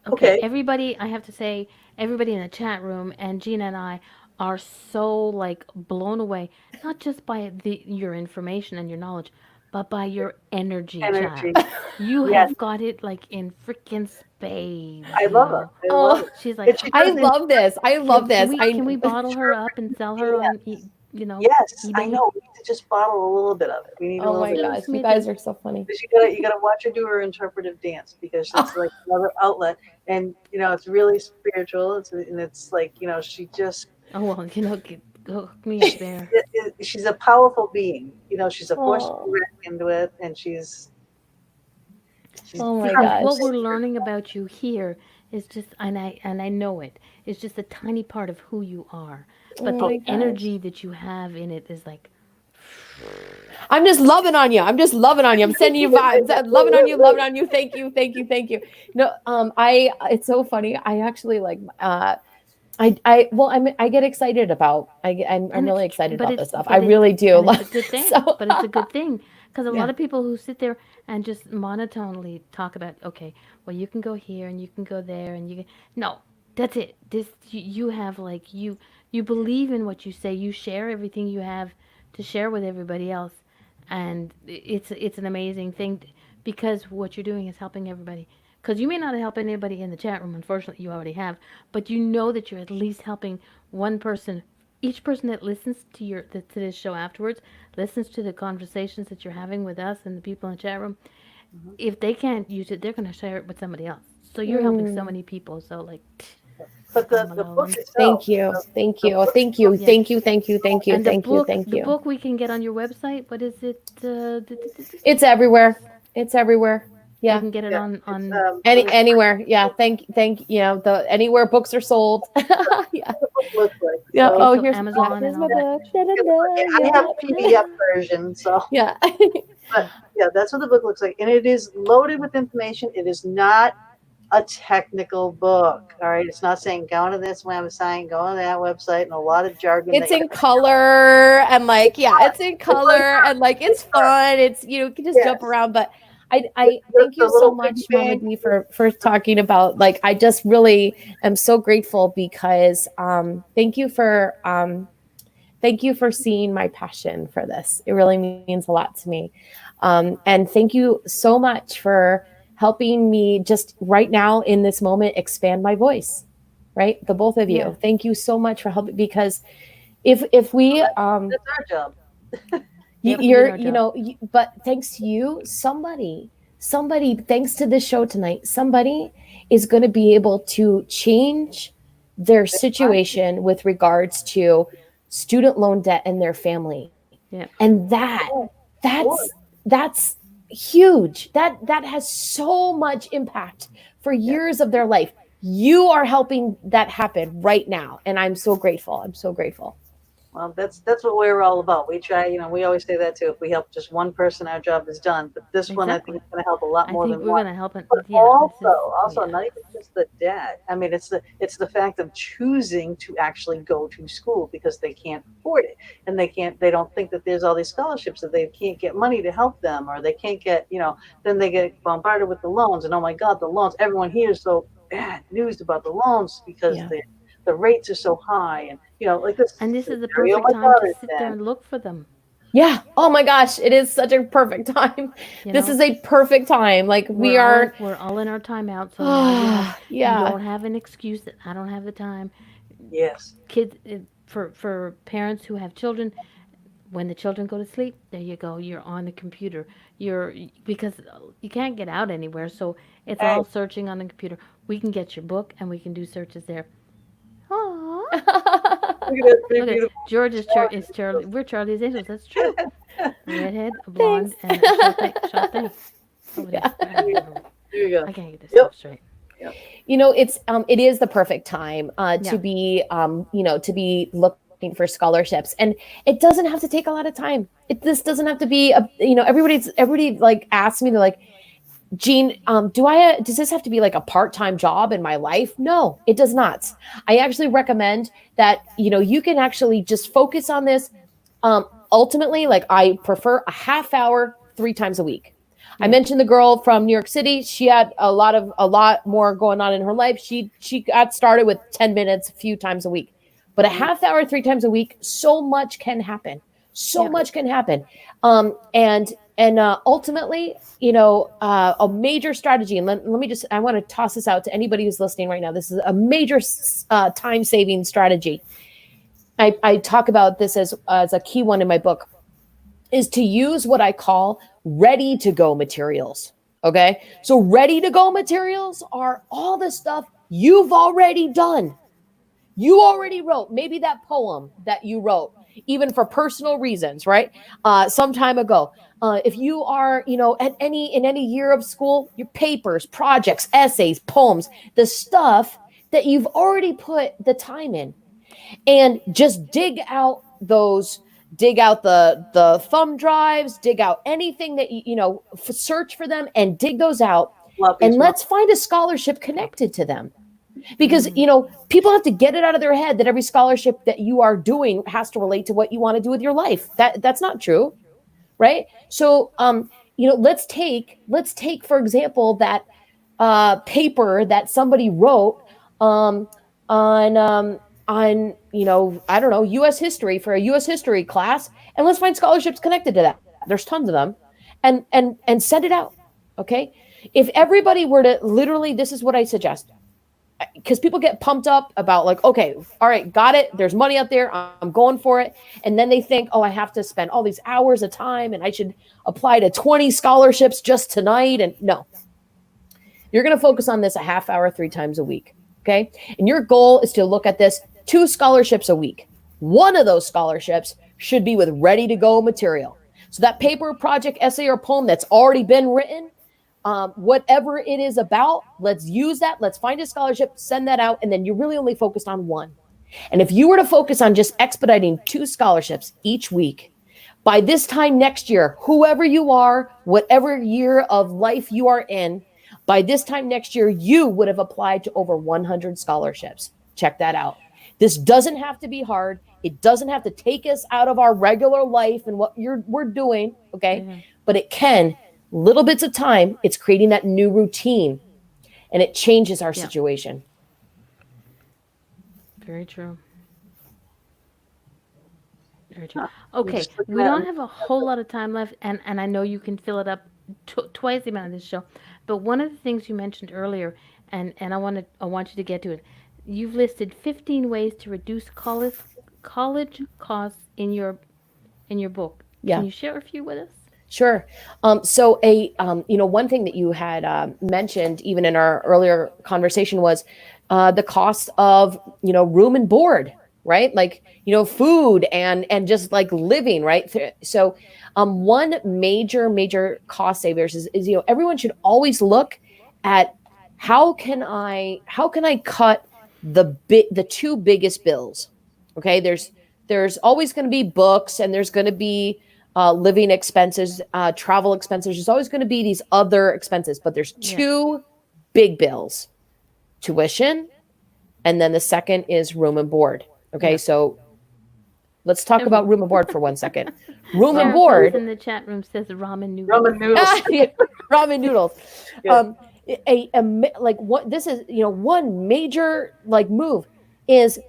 Okay, everybody, I have to say, everybody in the chat room and Gina and I are so like blown away, not just by your information and your knowledge, but by your energy. Chat. You have got it like in freaking spades. I love her. I love it. She's like, I love this. I love this. Can we bottle her up and sell her on, Yes, eBay? I know. We need to just bottle a little bit of it. We need a Oh little my bit. gosh, you guys are so funny. You gotta watch her do her interpretive dance because it's like another outlet, and it's really spiritual. It's like she just. Oh well, hook me up there. She's a powerful being. She's a force to be reckoned with, and she's oh my gosh. What we're learning about you here is just, and I know it, it's just a tiny part of who you are. But the energy that you have in it is like. I'm just loving on you. I'm sending you vibes. I'm loving on you. Thank you. No, it's so funny. I actually like, I get excited about, I'm really excited about this stuff. I really do. It's a good thing. But it's a good thing. Because a lot of people who sit there and just monotonely talk about, okay, well, you can go here and you can go there and no, that's it. You have like, you believe in what you say. You share everything you have to share with everybody else. And it's an amazing thing because what you're doing is helping everybody. Because you may not help anybody in the chat room, unfortunately, you already have, but you know that you're at least helping one person. Each person that listens to this show afterwards, listens to the conversations that you're having with us and the people in the chat room. If they can't use it, they're going to share it with somebody else. So you're helping so many people. So like. But the book itself. Thank you. And the book we can get on your website. What is it? It's everywhere. Yeah. They can get it Yeah, on Anywhere. Yeah. Thank you know, the anywhere books are sold. Yeah. Looks like. Yeah. So, Oh, so here's Amazon here's and my all book. Da, da, da, I have yeah. PDF version, so Yeah. yeah, that's what the book looks like, and it is loaded with information. It is not a technical book. All right, it's not saying go to this website, go to that website, and a lot of jargon. It's in color and like, yeah, it's in color and like it's fun. It's, you know, you can just jump Yes. around. But I The thank you so little much, piggy Mama bank. D, for talking about, like, I just really am so grateful because thank you for seeing my passion for this. It really means a lot to me. And thank you so much for helping me just right now in this moment expand my voice, right? The both of you. Yeah. Thank you so much for helping, because if we That's our job. Yep, we you're did our you job. know but thanks to you, somebody thanks to this show tonight, somebody is going to be able to change their situation with regards to student loan debt and their family. Yeah. And that's huge. That has so much impact for years of their life. You are helping that happen right now, and I'm so grateful. I'm so grateful. Well, that's what we're all about. We try, we always say that too. If we help just one person, our job is done. But this one, I think, Exactly. is going to help a lot I more think than we're one. gonna help it. But Yeah. also, yeah. not even just the debt. I mean, it's the fact of choosing to actually go to school because they can't afford it, and they don't think that there's all these scholarships, that they can't get money to help them, or they can't get, then they get bombarded with the loans, and oh my God, the loans! Everyone hears so bad news about the loans because Yeah. the rates are so high, and like this. And this is the scenario perfect my time to daughter's sit there in. and look for them. Yeah. Oh my gosh, it is such a perfect time. You This know? is a perfect time. Like We're all in our timeout, so now you yeah. don't have an excuse that I don't have the time. Yes. Kids, for parents who have children, when the children go to sleep, there you go. You're on the computer. Because you can't get out anywhere, so it's all searching on the computer. We can get your book and we can do searches there. Aww. Look at that big, Look at beautiful. George is Charlie. We're Charlie's Angels. That's true. A redhead, a blonde, and a short thing. Over there. There you go. I can't get this Yep. stuff straight. It is the perfect time Yeah. to be to be looking for scholarships, and it doesn't have to take a lot of time. This doesn't have to be everybody like asks me, they're like, Jean, does this have to be like a part-time job in my life? No, it does not. I actually recommend that you can actually just focus on this. Ultimately, like, I prefer a half hour 3 times a week. I mentioned the girl from New York City. She had a lot more going on in her life. She got started with 10 minutes a few times a week, but a half hour 3 times a week, so much can happen. So much can happen. And ultimately, a major strategy, and let me I want to toss this out to anybody who's listening right now. This is a major time-saving strategy. I talk about this as a key one in my book, is to use what I call ready to go materials. Okay. So ready to go materials are all the stuff you've already done. You already wrote maybe that poem that you wrote, even for personal reasons, right? Some time ago. If you are, in any year of school, your papers, projects, essays, poems, the stuff that you've already put the time in, and just dig out the thumb drives, dig out anything that search for them and dig those out, and let's find a scholarship connected to them. Because people have to get it out of their head that every scholarship that you are doing has to relate to what you want to do with your life. That's not true, right? So let's take for example that paper that somebody wrote on I don't know, U.S. history for a U.S. history class, and let's find scholarships connected to that. There's tons of them, and send it out. Okay, if everybody were to literally, this is what I suggest, because people get pumped up about like, okay, all right, got it. There's money out there. I'm going for it, and then they think, oh, I have to spend all these hours of time, and I should apply to 20 scholarships just tonight. And no, you're going to focus on this a half hour 3 times a week. Okay, and your goal is to look at this 2 scholarships a week. One of those scholarships should be with ready to go material. So that paper, project, essay, or poem that's already been written, whatever it is about, let's use that. Let's find a scholarship, send that out, and then you're really only focused on one. And if you were to focus on just expediting 2 scholarships each week, by this time next year, whoever you are, whatever year of life you are in, by this time next year, you would have applied to over 100 scholarships. Check that out. This doesn't have to be hard. It doesn't have to take us out of our regular life and what we're doing, okay? But it can, little bits of time, it's creating that new routine, and it changes our situation. Very true. Very true. Okay, we don't have a whole lot of time left, and I know you can fill it up twice the amount of this show. But one of the things you mentioned earlier, and I want you to get to it. You've listed 15 ways to reduce college costs in your book. Yeah. Can you share a few with us? Sure. So one thing that you had mentioned even in our earlier conversation was the cost of, room and board, right? Like, food and just like living, right? So one major cost savers is everyone should always look at how can I cut the 2 biggest bills. Okay. There's always going to be books, and there's going to be living expenses, travel expenses. There's always going to be these other expenses, but there's 2 big bills: tuition, and then the second is room and board. Okay, so let's talk about room and board for 1 second. Room and board in the chat room says ramen noodles. Ramen noodles. ramen noodles. Yeah. This is one major move is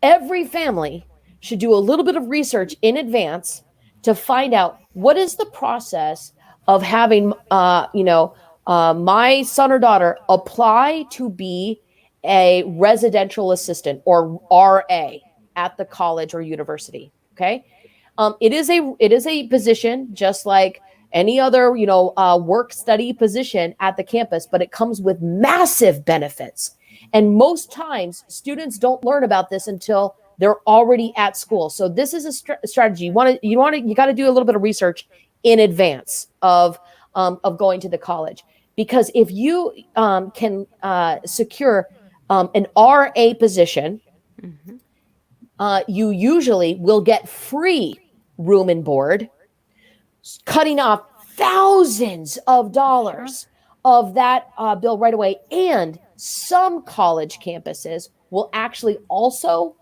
every family should do a little bit of research in advance to find out what is the process of having my son or daughter apply to be a residential assistant or RA at the college or university. Okay. It is a position just like any other, work study position at the campus, but it comes with massive benefits. And most times students don't learn about this until they're already at school. So this is a strategy. You got to do a little bit of research in advance of going to the college, because if you can secure an RA position, you usually will get free room and board, cutting off thousands of dollars of that bill right away. And some college campuses will actually also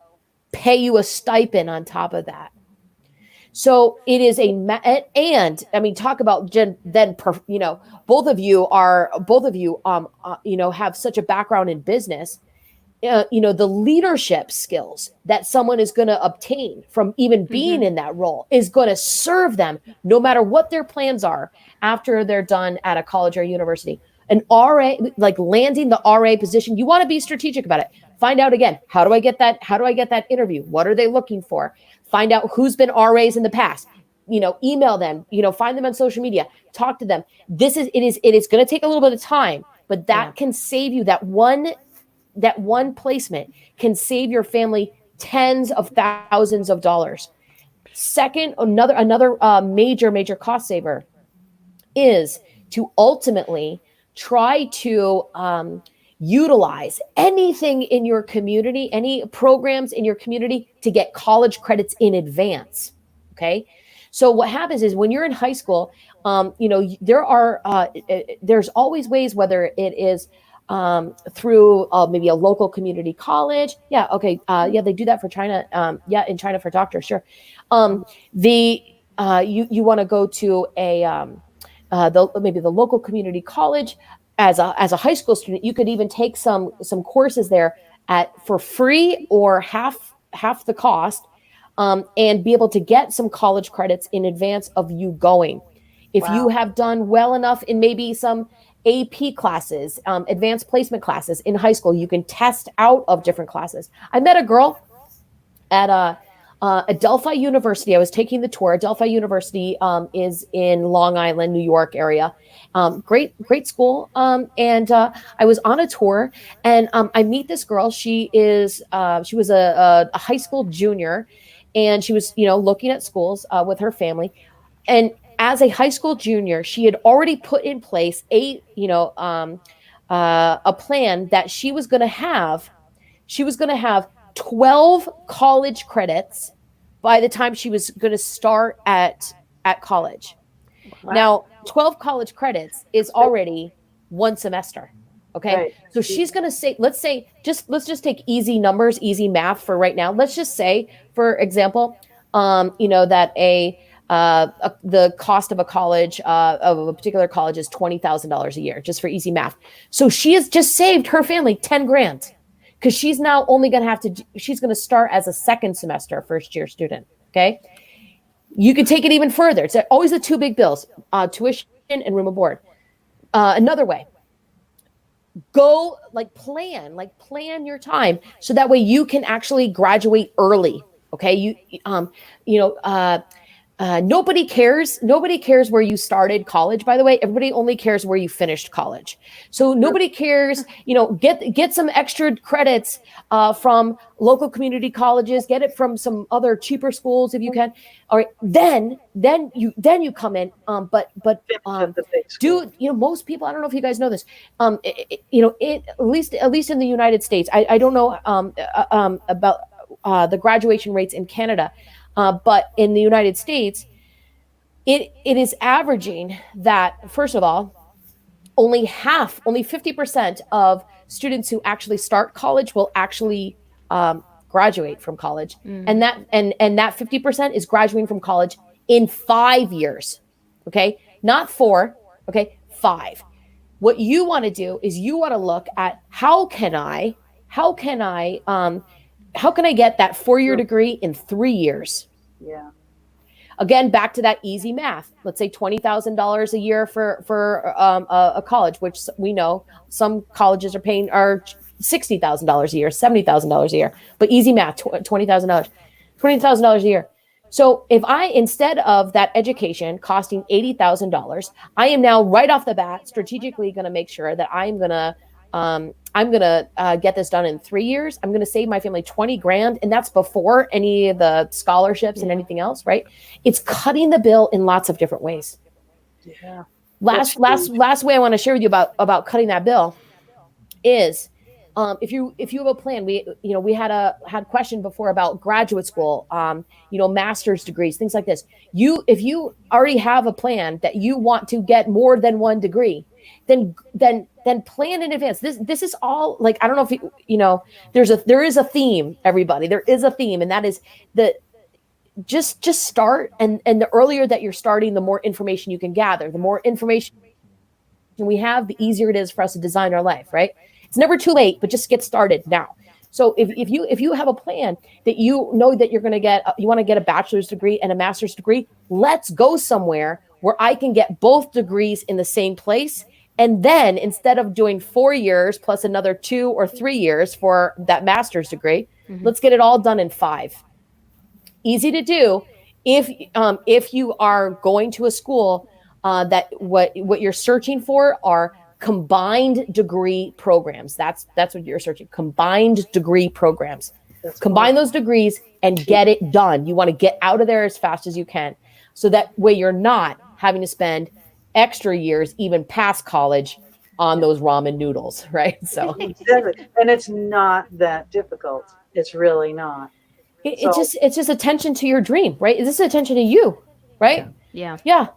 pay you a stipend on top of that. So it is talk about both of you have such a background in business. The leadership skills that someone is going to obtain from even being in that role is going to serve them no matter what their plans are after they're done at a college or university. An RA, like landing the RA position, you want to be strategic about it. Find out again, how do I get that interview? What are they looking for? Find out who's been RAs in the past. Email them, find them on social media, talk to them. It is going to take a little bit of time, but that can save you that one placement can save your family tens of thousands of dollars. Second, another major cost saver is to ultimately try to utilize anything in your community, any programs in your community to get college credits in advance. Okay. So what happens is when you're in high school, there's always ways, whether it is through maybe a local community college. Yeah. Okay. They do that for China. In China for doctors. Sure. You want to go to maybe the local community college as a high school student. You could even take some courses there for free or half the cost, and be able to get some college credits in advance of you going. If you have done well enough in maybe some AP classes, advanced placement classes in high school, you can test out of different classes. I met a girl at Adelphi University. I was taking the tour. Adelphi University is in Long Island, New York area. Great school. And I was on a tour, and I meet this girl. She was a high school junior, and she was looking at schools with her family. And as a high school junior, she had already put in place a plan that she was going to have 12 college credits by the time she was going to start at college. Wow. Now, 12 college credits is already one semester. Okay. Right. So she's going to say, let's just take easy numbers, easy math for right now. Let's just say, for example, that the cost of a college, of a particular college is $20,000 a year, just for easy math. So she has just saved her family 10 grand because she's now only going to she's going to start as a second semester first year student. Okay. You could take it even further. It's always the two big bills, tuition and room and board. Another way, go plan your time so that way you can actually graduate early. Okay. Nobody cares where you started college, by the way. Everybody only cares where you finished college. So nobody cares, get some extra credits from local community colleges, get it from some other cheaper schools if you can. All right, then you come in. But most people, I don't know if you guys know this, at least in the United States, I don't know about the graduation rates in Canada. But in the United States, it is averaging that, first of all, only 50% of students who actually start college will actually graduate from college. And that 50% is graduating from college in 5 years. Okay. Not 4. Okay. 5. What you want to do is you want to look at how can I get that 4-year degree in 3 years? Yeah. Again, back to that easy math. Let's say $20,000 a year for a college, which we know some colleges are paying $60,000 a year, $70,000 a year. But easy math, $20,000 a year. So if instead of that education costing $80,000, I am now right off the bat strategically going to make sure that I'm going to get this done in 3 years. I'm going to save my family 20 grand. And that's before any of the scholarships and anything else, right? It's cutting the bill in lots of different ways. Yeah. Last way I want to share with you about cutting that bill is, if you have a plan, we had a question before about graduate school, master's degrees, things like this. If you already have a plan that you want to get more than one degree, then plan in advance. This is all, like, I don't know if there is a theme, everybody. There is a theme, and that is just start, and the earlier that you're starting, the more information you can gather. The more information we have, the easier it is for us to design our life, right? It's never too late, but just get started now. So if you have a plan that you know that you want to get a bachelor's degree and a master's degree, let's go somewhere where I can get both degrees in the same place. And then instead of doing 4 years plus another 2 or 3 years for that master's degree, let's get it all done in 5. Easy to do if you are going to a school that what you're searching for are combined degree programs. That's what you're searching. Combined degree programs. Combine those degrees and get it done. You want to get out of there as fast as you can. So that way you're not having to spend extra years, even past college, on those ramen noodles, right? So Exactly. And it's not that difficult. It's really not. It's just attention to your dream, right? This is attention to you, right? Yeah. Yeah.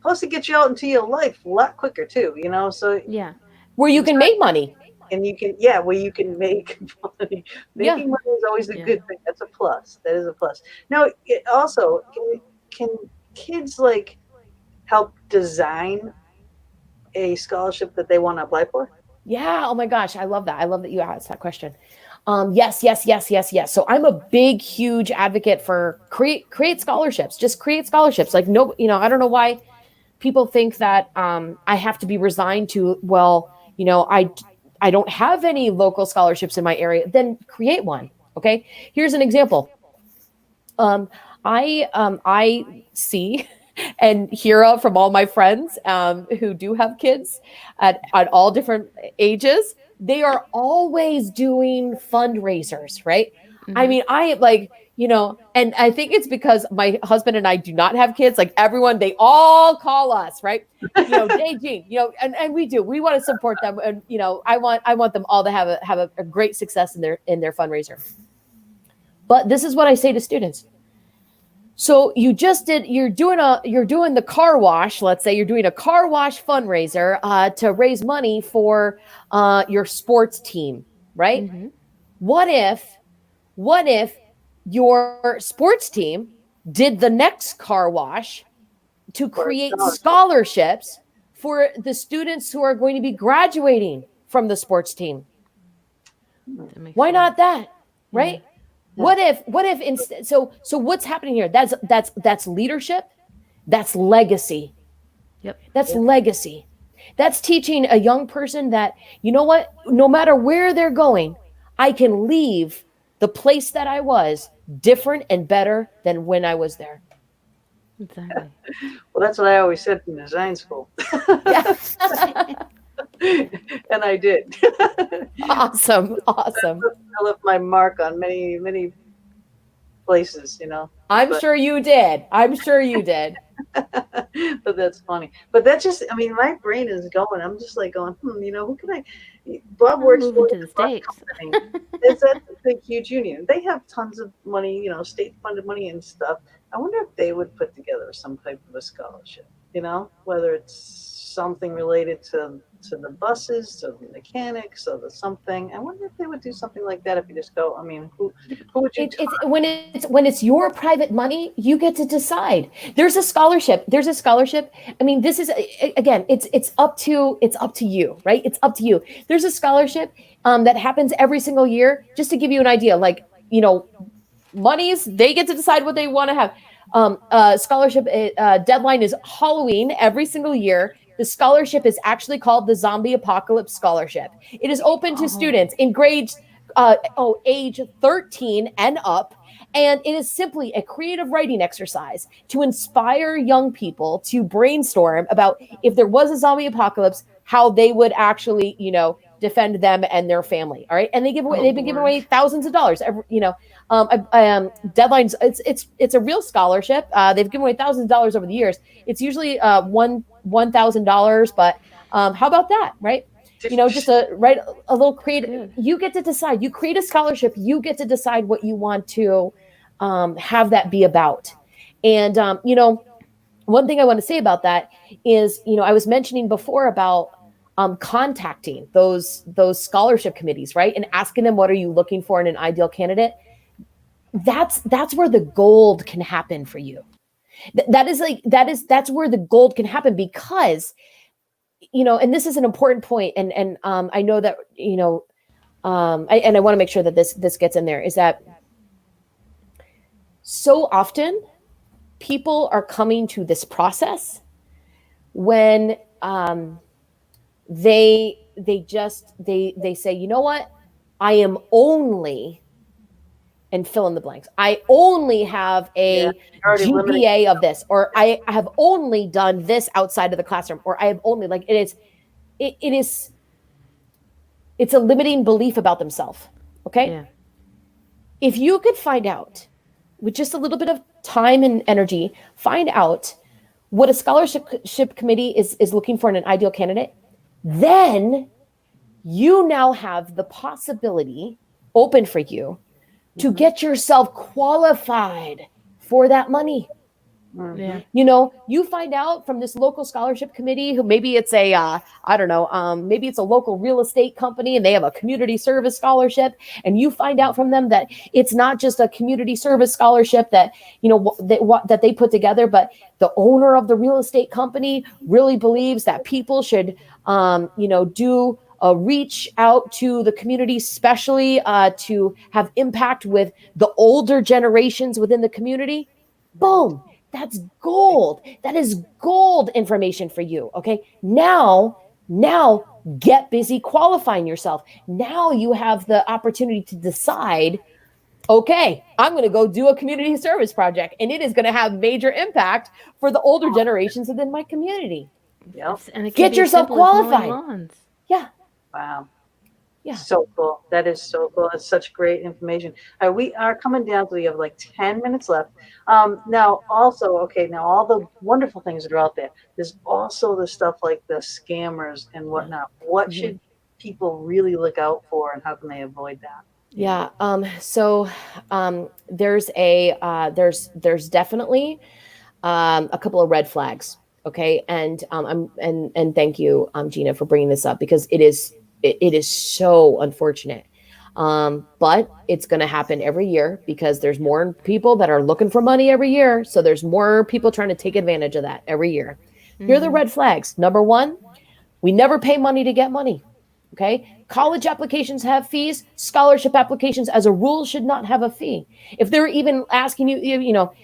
Plus, it gets you out into your life a lot quicker too. So Yeah. Where you can make money. and where you can make money. Making money is always a good thing. That's a plus. That is a plus. Now, can kids help design a scholarship that they want to apply for? Yeah. Oh my gosh. I love that. I love that you asked that question. Yes. So I'm a big, huge advocate for create scholarships. Just create scholarships. I don't know why people think that I have to be resigned to, I don't have any local scholarships in my area. Then create one. Okay. Here's an example. I see and hear from all my friends who do have kids at all different ages. They are always doing fundraisers, right? Mm-hmm. I mean, you know, and I think it's because my husband and I do not have kids. Like everyone, they all call us, right? You know, hey, Jean, you know, and we do. We want to support them, and you know, I want them all to have a great success in their fundraiser. But this is what I say to students. So you're doing the car wash. Let's say you're doing a car wash fundraiser to raise money for your sports team, right? Mhm. What if your sports team did the next car wash to create scholarships for the students who are going to be graduating from the sports team? That makes Why sense. not that? Right? What if instead, so what's happening here? That's leadership. That's legacy. Yep. That's legacy. That's teaching a young person that, you know what, no matter where they're going, I can leave the place that I was different and better than when I was there. Exactly. Well, that's what I always said in design school. Yeah. And I did. Awesome. I left my mark on many, many places, you know. I'm sure you did. But that's funny. But that's just, I mean, my brain is going. I'm just like going, you know, who can I? Bob works moving for to the States. company. It's a big, huge union. They have tons of money, you know, state funded money and stuff. I wonder if they would put together some type of a scholarship, you know, whether it's something related to the buses, to the mechanics, or the something. I wonder if they would do something like that if you just go, I mean, who would you It's when it's your private money, you get to decide. There's a scholarship. I mean, this is again, it's up to you, right? It's up to you. There's a scholarship that happens every single year. Just to give you an idea, like, you know, monies, they get to decide what they want to have. Scholarship deadline is Halloween every single year. The scholarship is actually called the Zombie Apocalypse Scholarship. It is open to students in grades age 13 and up. And it is simply a creative writing exercise to inspire young people to brainstorm about if there was a zombie apocalypse, how they would actually, you know, defend them and their family. All right. And they've been giving away thousands of dollars every, you know, deadlines. It's a real scholarship. They've given away thousands of dollars over the years. It's usually $1,000, but how about that, right? You know, just write a little creative. You get to decide. You create a scholarship. You get to decide what you want to have that be about. And you know, one thing I want to say about that is, you know, I was mentioning before about contacting those scholarship committees, right, and asking them, what are you looking for in an ideal candidate? That's where the gold can happen for you. That's where the gold can happen, because, you know, and this is an important point, and I know that, you know, I want to make sure that this gets in there, is that so often people are coming to this process when they say, you know what, I am only, and fill in the blanks. I only have a GPA of this, or I have only done this outside of the classroom, or I have only, like, it's a limiting belief about themselves. Okay. Yeah. If you could find out with just a little bit of time and energy, find out what a scholarship committee is looking for in an ideal candidate, then you now have the possibility open for you to get yourself qualified for that money. Yeah. You know, you find out from this local scholarship committee, who maybe it's a, I don't know, maybe it's a local real estate company and they have a community service scholarship. And you find out from them that it's not just a community service scholarship that, you know, that they put together, but the owner of the real estate company really believes that people should, you know, do a reach out to the community, especially to have impact with the older generations within the community. Boom. That's gold. That is gold information for you. Okay. Now get busy qualifying yourself. Now you have the opportunity to decide, okay, I'm going to go do a community service project, and it is going to have major impact for the older generations within my community. Yep. And it can Get be as yourself simple as mowing qualified. lawns. Yeah. Wow. Yeah. So cool. That is so cool. That's such great information. We are coming down to, we have like 10 minutes left. Now, also, okay, now all the wonderful things that are out there, there's also the stuff like the scammers and whatnot. What Mhm. should people really look out for, and how can they avoid that? Yeah. So there's definitely a couple of red flags. Okay. And thank you, Gina, for bringing this up, because it is so unfortunate. But it's going to happen every year because there's more people that are looking for money every year. So there's more people trying to take advantage of that every year. Here are the red flags. Number one, we never pay money to get money. Okay. College applications have fees. Scholarship applications, as a rule, should not have a fee. If they're even asking you,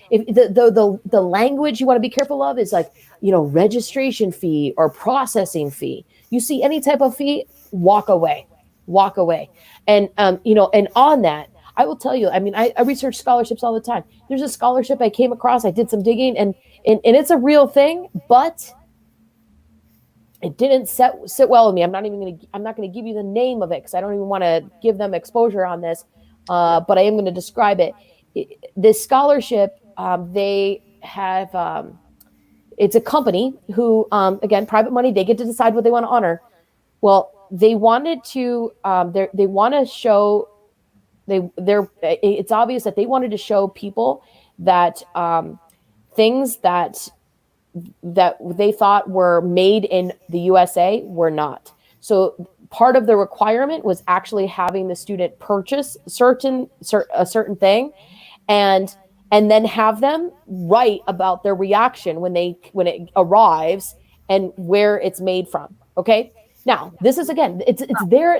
if the language you want to be careful of is like, registration fee or processing fee. You see any type of fee, walk away. And, and on that, I will tell you, I mean, I research scholarships all the time. There's a scholarship I came across, I did some digging, and it's a real thing, but it didn't sit well with me. I'm not going to give you the name of it because I don't even want to give them exposure on this. But I am going to describe it. This scholarship, they have, it's a company who, again, private money, they get to decide what they want to honor. Well, they wanted to, they want to show, it's obvious that they wanted to show people that things that they thought were made in the USA were not. So part of the requirement was actually having the student purchase a certain thing, and then have them write about their reaction when it arrives and where it's made from. Okay. Now, this is, again, it's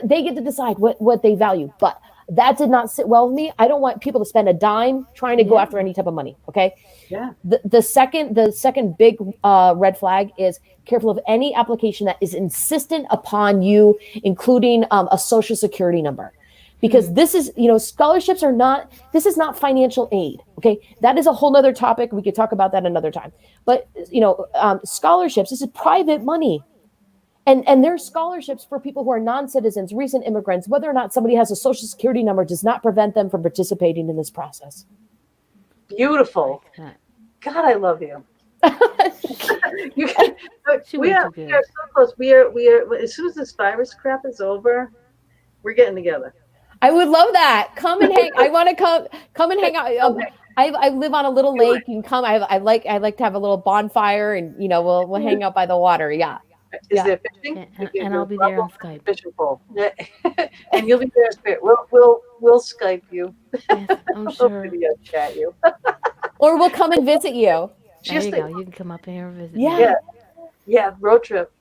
they get to decide what they value, but that did not sit well with me. I don't want people to spend a dime trying to go after any type of money. Okay. Yeah. The second big red flag is careful of any application that is insistent upon you including a social security number, because this is, scholarships are not, this is not financial aid. Okay. That is a whole nother topic. We could talk about that another time, but scholarships, this is private money. And there's scholarships for people who are non-citizens, recent immigrants. Whether or not somebody has a social security number does not prevent them from participating in this process. Beautiful. God, I love you. We are so close. We are. As soon as this virus crap is over, we're getting together. I would love that. Come and hang. I want to come and hang out. I live on a little lake. You can come. I like to have a little bonfire, and we'll hang out by the water. Yeah. Is there fishing? And I'll be there on Skype. Fishing pole. And you'll be there. We'll Skype you. Yes, I'm sure. We'll video chat you. Or we'll come and visit you. There you go. You can come up here and visit. Yeah. Yeah. Road trip.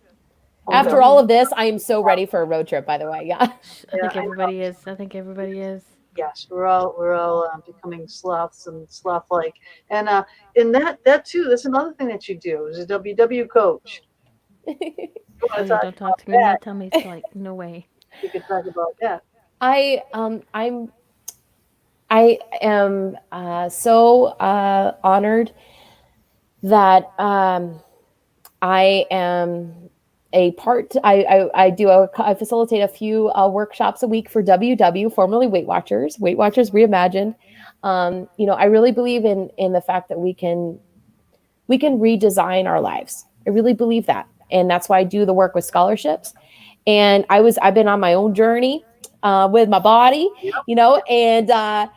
After all of this, I am so ready for a road trip. By the way, yeah. I think everybody is. Yes, we're all becoming sloths and sloth-like, and in that too. That's another thing that you do is a WW coach. Don't talk to me. Don't tell me. It's like, no way. You could talk about that. I am so honored that I am a part. I facilitate a few workshops a week for WW, formerly Weight Watchers Reimagined. I really believe in the fact that we can redesign our lives. I really believe that. And that's why I do the work with scholarships. And I've been on my own journey with my body, and I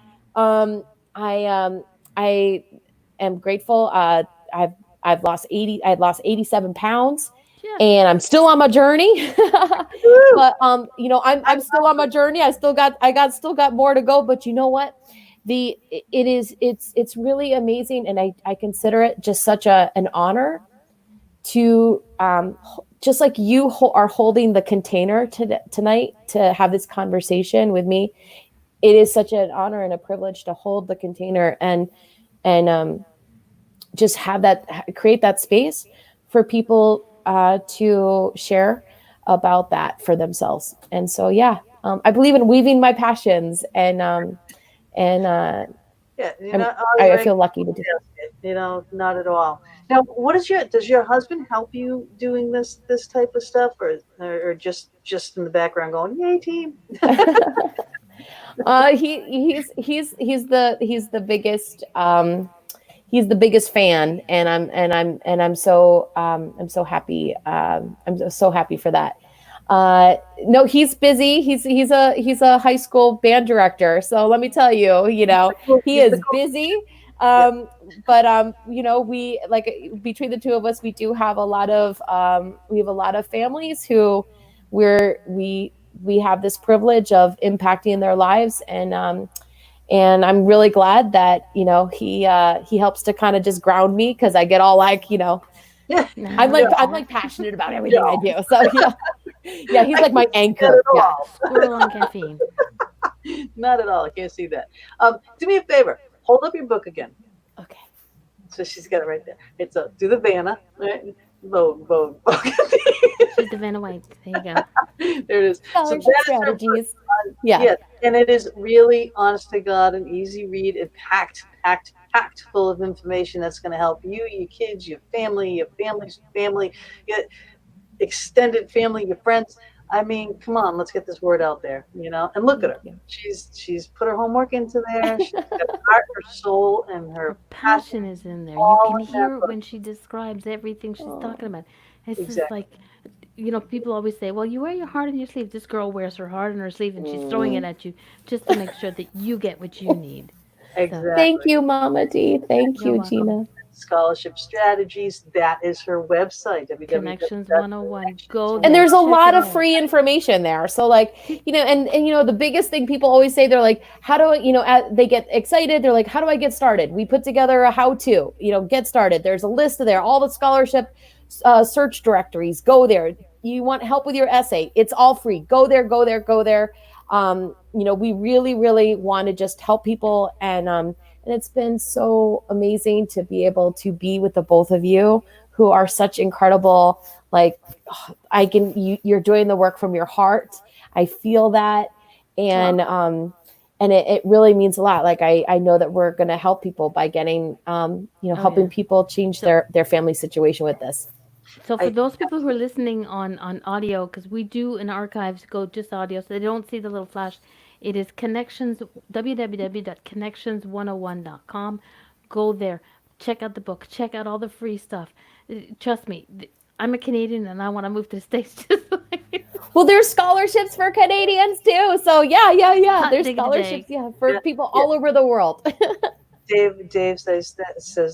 am grateful. I've lost 87 pounds, and I'm still on my journey. But I'm still on my journey. I still got more to go. But you know what? It's really amazing, and I consider it just such an honor to just like you are holding the container tonight to have this conversation with me. It is such an honor and a privilege to hold the container and just create that space for people to share about that for themselves. And so, I believe in weaving my passions, and I feel lucky to do that. Not at all. Now, does your husband help you doing this type of stuff, or just in the background going, "Yay, team"? He's the biggest he's the biggest fan, and I'm so happy, so happy for that. No, he's busy. He's a high school band director, so let me tell you, he is busy. But we, like, between the two of us, we do have a lot of families who we have this privilege of impacting their lives, and I'm really glad that he helps to kind of just ground me, because I get all like, I'm like passionate about everything I do. So yeah, he's like my anchor. Yeah. Squirrel on caffeine. Not at all. I can't see that. Do me a favor. Hold up your book again. Okay. So she's got it right there. It's do the Vanna. Right? Vogue. She's the Vanna White. There you go. There it is. So Scholarship that is her strategies. book. Yeah. Yes, and it is really, honest to God, an easy read and packed full of information that's going to help you, your kids, your family, your family's family, your extended family, your friends. I mean, come on, let's get this word out there, And look at her. She's put her homework into there. She's got her heart, her soul, and her Passion is in there. You all can in that hear it book. when she describes everything she's talking about. It's just Exactly. like, people always say, well, you wear your heart on your sleeve. This girl wears her heart on her sleeve, and she's throwing it at you just to make sure that you get what you need. Exactly. Thank you, Mama D. Thank You're you, welcome. Gina. Scholarship Strategies. That is her website. Connections 101. Go there. And there's a Check lot it of out. free information there. So, like, and the biggest thing people always say, they're like, how do I, they get excited. They're like, how do I get started? We put together a how-to, get started. There's a list of there, all the scholarship search directories. Go there. You want help with your essay? It's all free. Go there, go there, go there. We really, really want to just help people, and it's been so amazing to be able to be with the both of you, who are such incredible. Like, you're doing the work from your heart. I feel that, and it really means a lot. Like, I know that we're going to help people by getting, helping people change their family situation with this. So for those people who are listening on audio, because we do in archives go just audio, so they don't see the little flash. It is connections, www.connections101.com. Go there, check out the book, check out all the free stuff. Trust me, I'm a Canadian and I want to move to the States just like you. Well, there's scholarships for Canadians too. So yeah. There's diggity scholarships, dag. for people all over the world. Dave says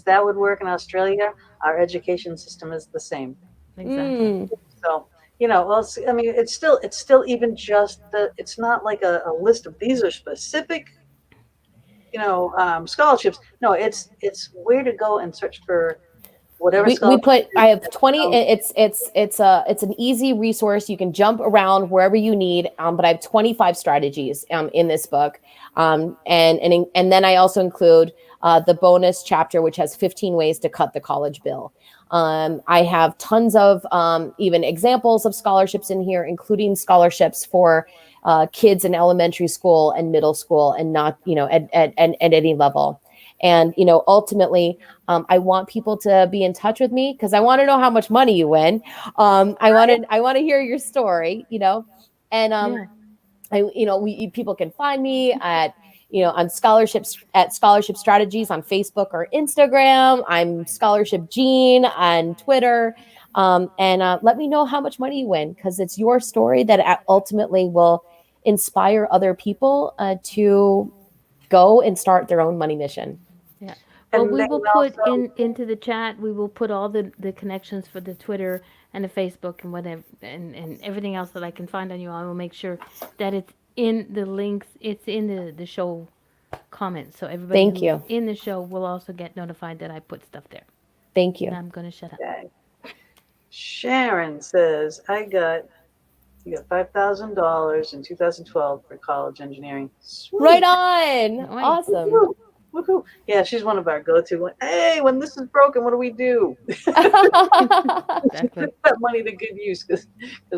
that would work in Australia. Our education system is the same. Exactly. So, it's still even just it's not like a list of these are specific, scholarships. No, it's where to go and search for whatever. I have 20. It's an easy resource. You can jump around wherever you need. But I have 25 strategies in this book. And then I also include the bonus chapter, which has 15 ways to cut the college bill. I have tons of even examples of scholarships in here, including scholarships for kids in elementary school and middle school, and not at any level. And ultimately, I want people to be in touch with me, because I want to know how much money you win. I want to hear your story. And people can find me at on scholarships at Scholarship Strategies on Facebook or Instagram. I'm Scholarship Jean on Twitter. And let me know how much money you win, because it's your story that ultimately will inspire other people to go and start their own money mission. Yeah. Well, And we then will put also- into the chat, we will put all the connections for the Twitter and the Facebook and whatever, and everything else that I can find on you. I will make sure that it's in the links, it's in the show comments. So everybody Thank who's you. in the show will also get notified that I put stuff there. Thank you. And I'm going to shut up. Okay. Sharon says, you got $5,000 in 2012 for college engineering. Sweet. Right on. Right. Awesome. Woohoo. Woohoo. Yeah, she's one of our go-to. Hey, when this is broken, what do we do? Exactly. Put that money to good use, because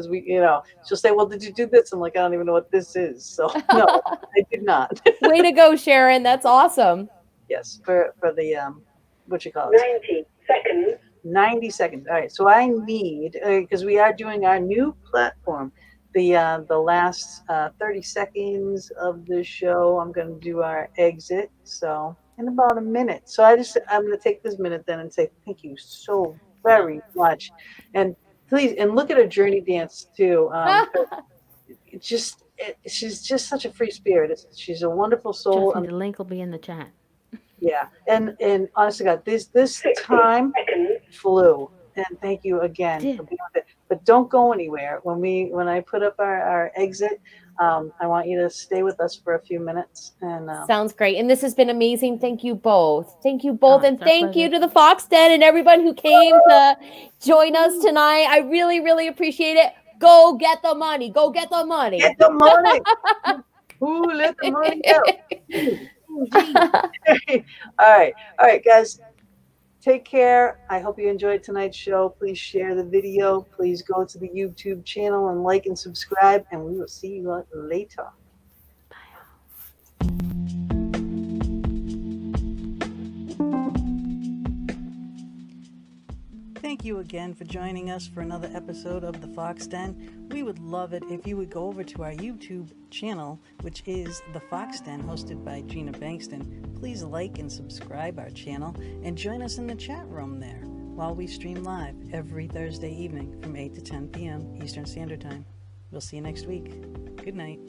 we, she'll say, well, did you do this? I'm like, I don't even know what this is. So no, I did not. Way to go, Sharon. That's awesome. Yes, for the what you call it, 90 seconds. 90 seconds. All right. So I need, because we are doing our new platform, the last 30 seconds of the show, I'm going to do our exit. So in about a minute. So I'm going to take this minute then and say thank you so very much. And please, and look at her journey dance too. She's just such a free spirit. She's a wonderful soul. Trust me, the link will be in the chat. Yeah, and honestly, God, this 60 time seconds. flew, and thank you again Did. for being with it. But don't go anywhere. When I put up our exit, I want you to stay with us for a few minutes. And Sounds great. And this has been amazing. Thank you both. Thank you both. Oh, And it's our thank you pleasure. to the Fox Den and everyone who came to join us tonight. I really, really appreciate it. Go get the money. Go get the money. get the money. Ooh, let the money go. Ooh, gee. All right, guys. Take care. I hope you enjoyed tonight's show. Please share the video. Please go to the YouTube channel and like and subscribe. And we will see you later. Thank you again for joining us for another episode of The Fox Den. We would love it if you would go over to our YouTube channel, which is The Fox Den, hosted by Gina Bankston. Please like and subscribe our channel and join us in the chat room there while we stream live every Thursday evening from 8 to 10 p.m. Eastern Standard Time. We'll see you next week. Good night.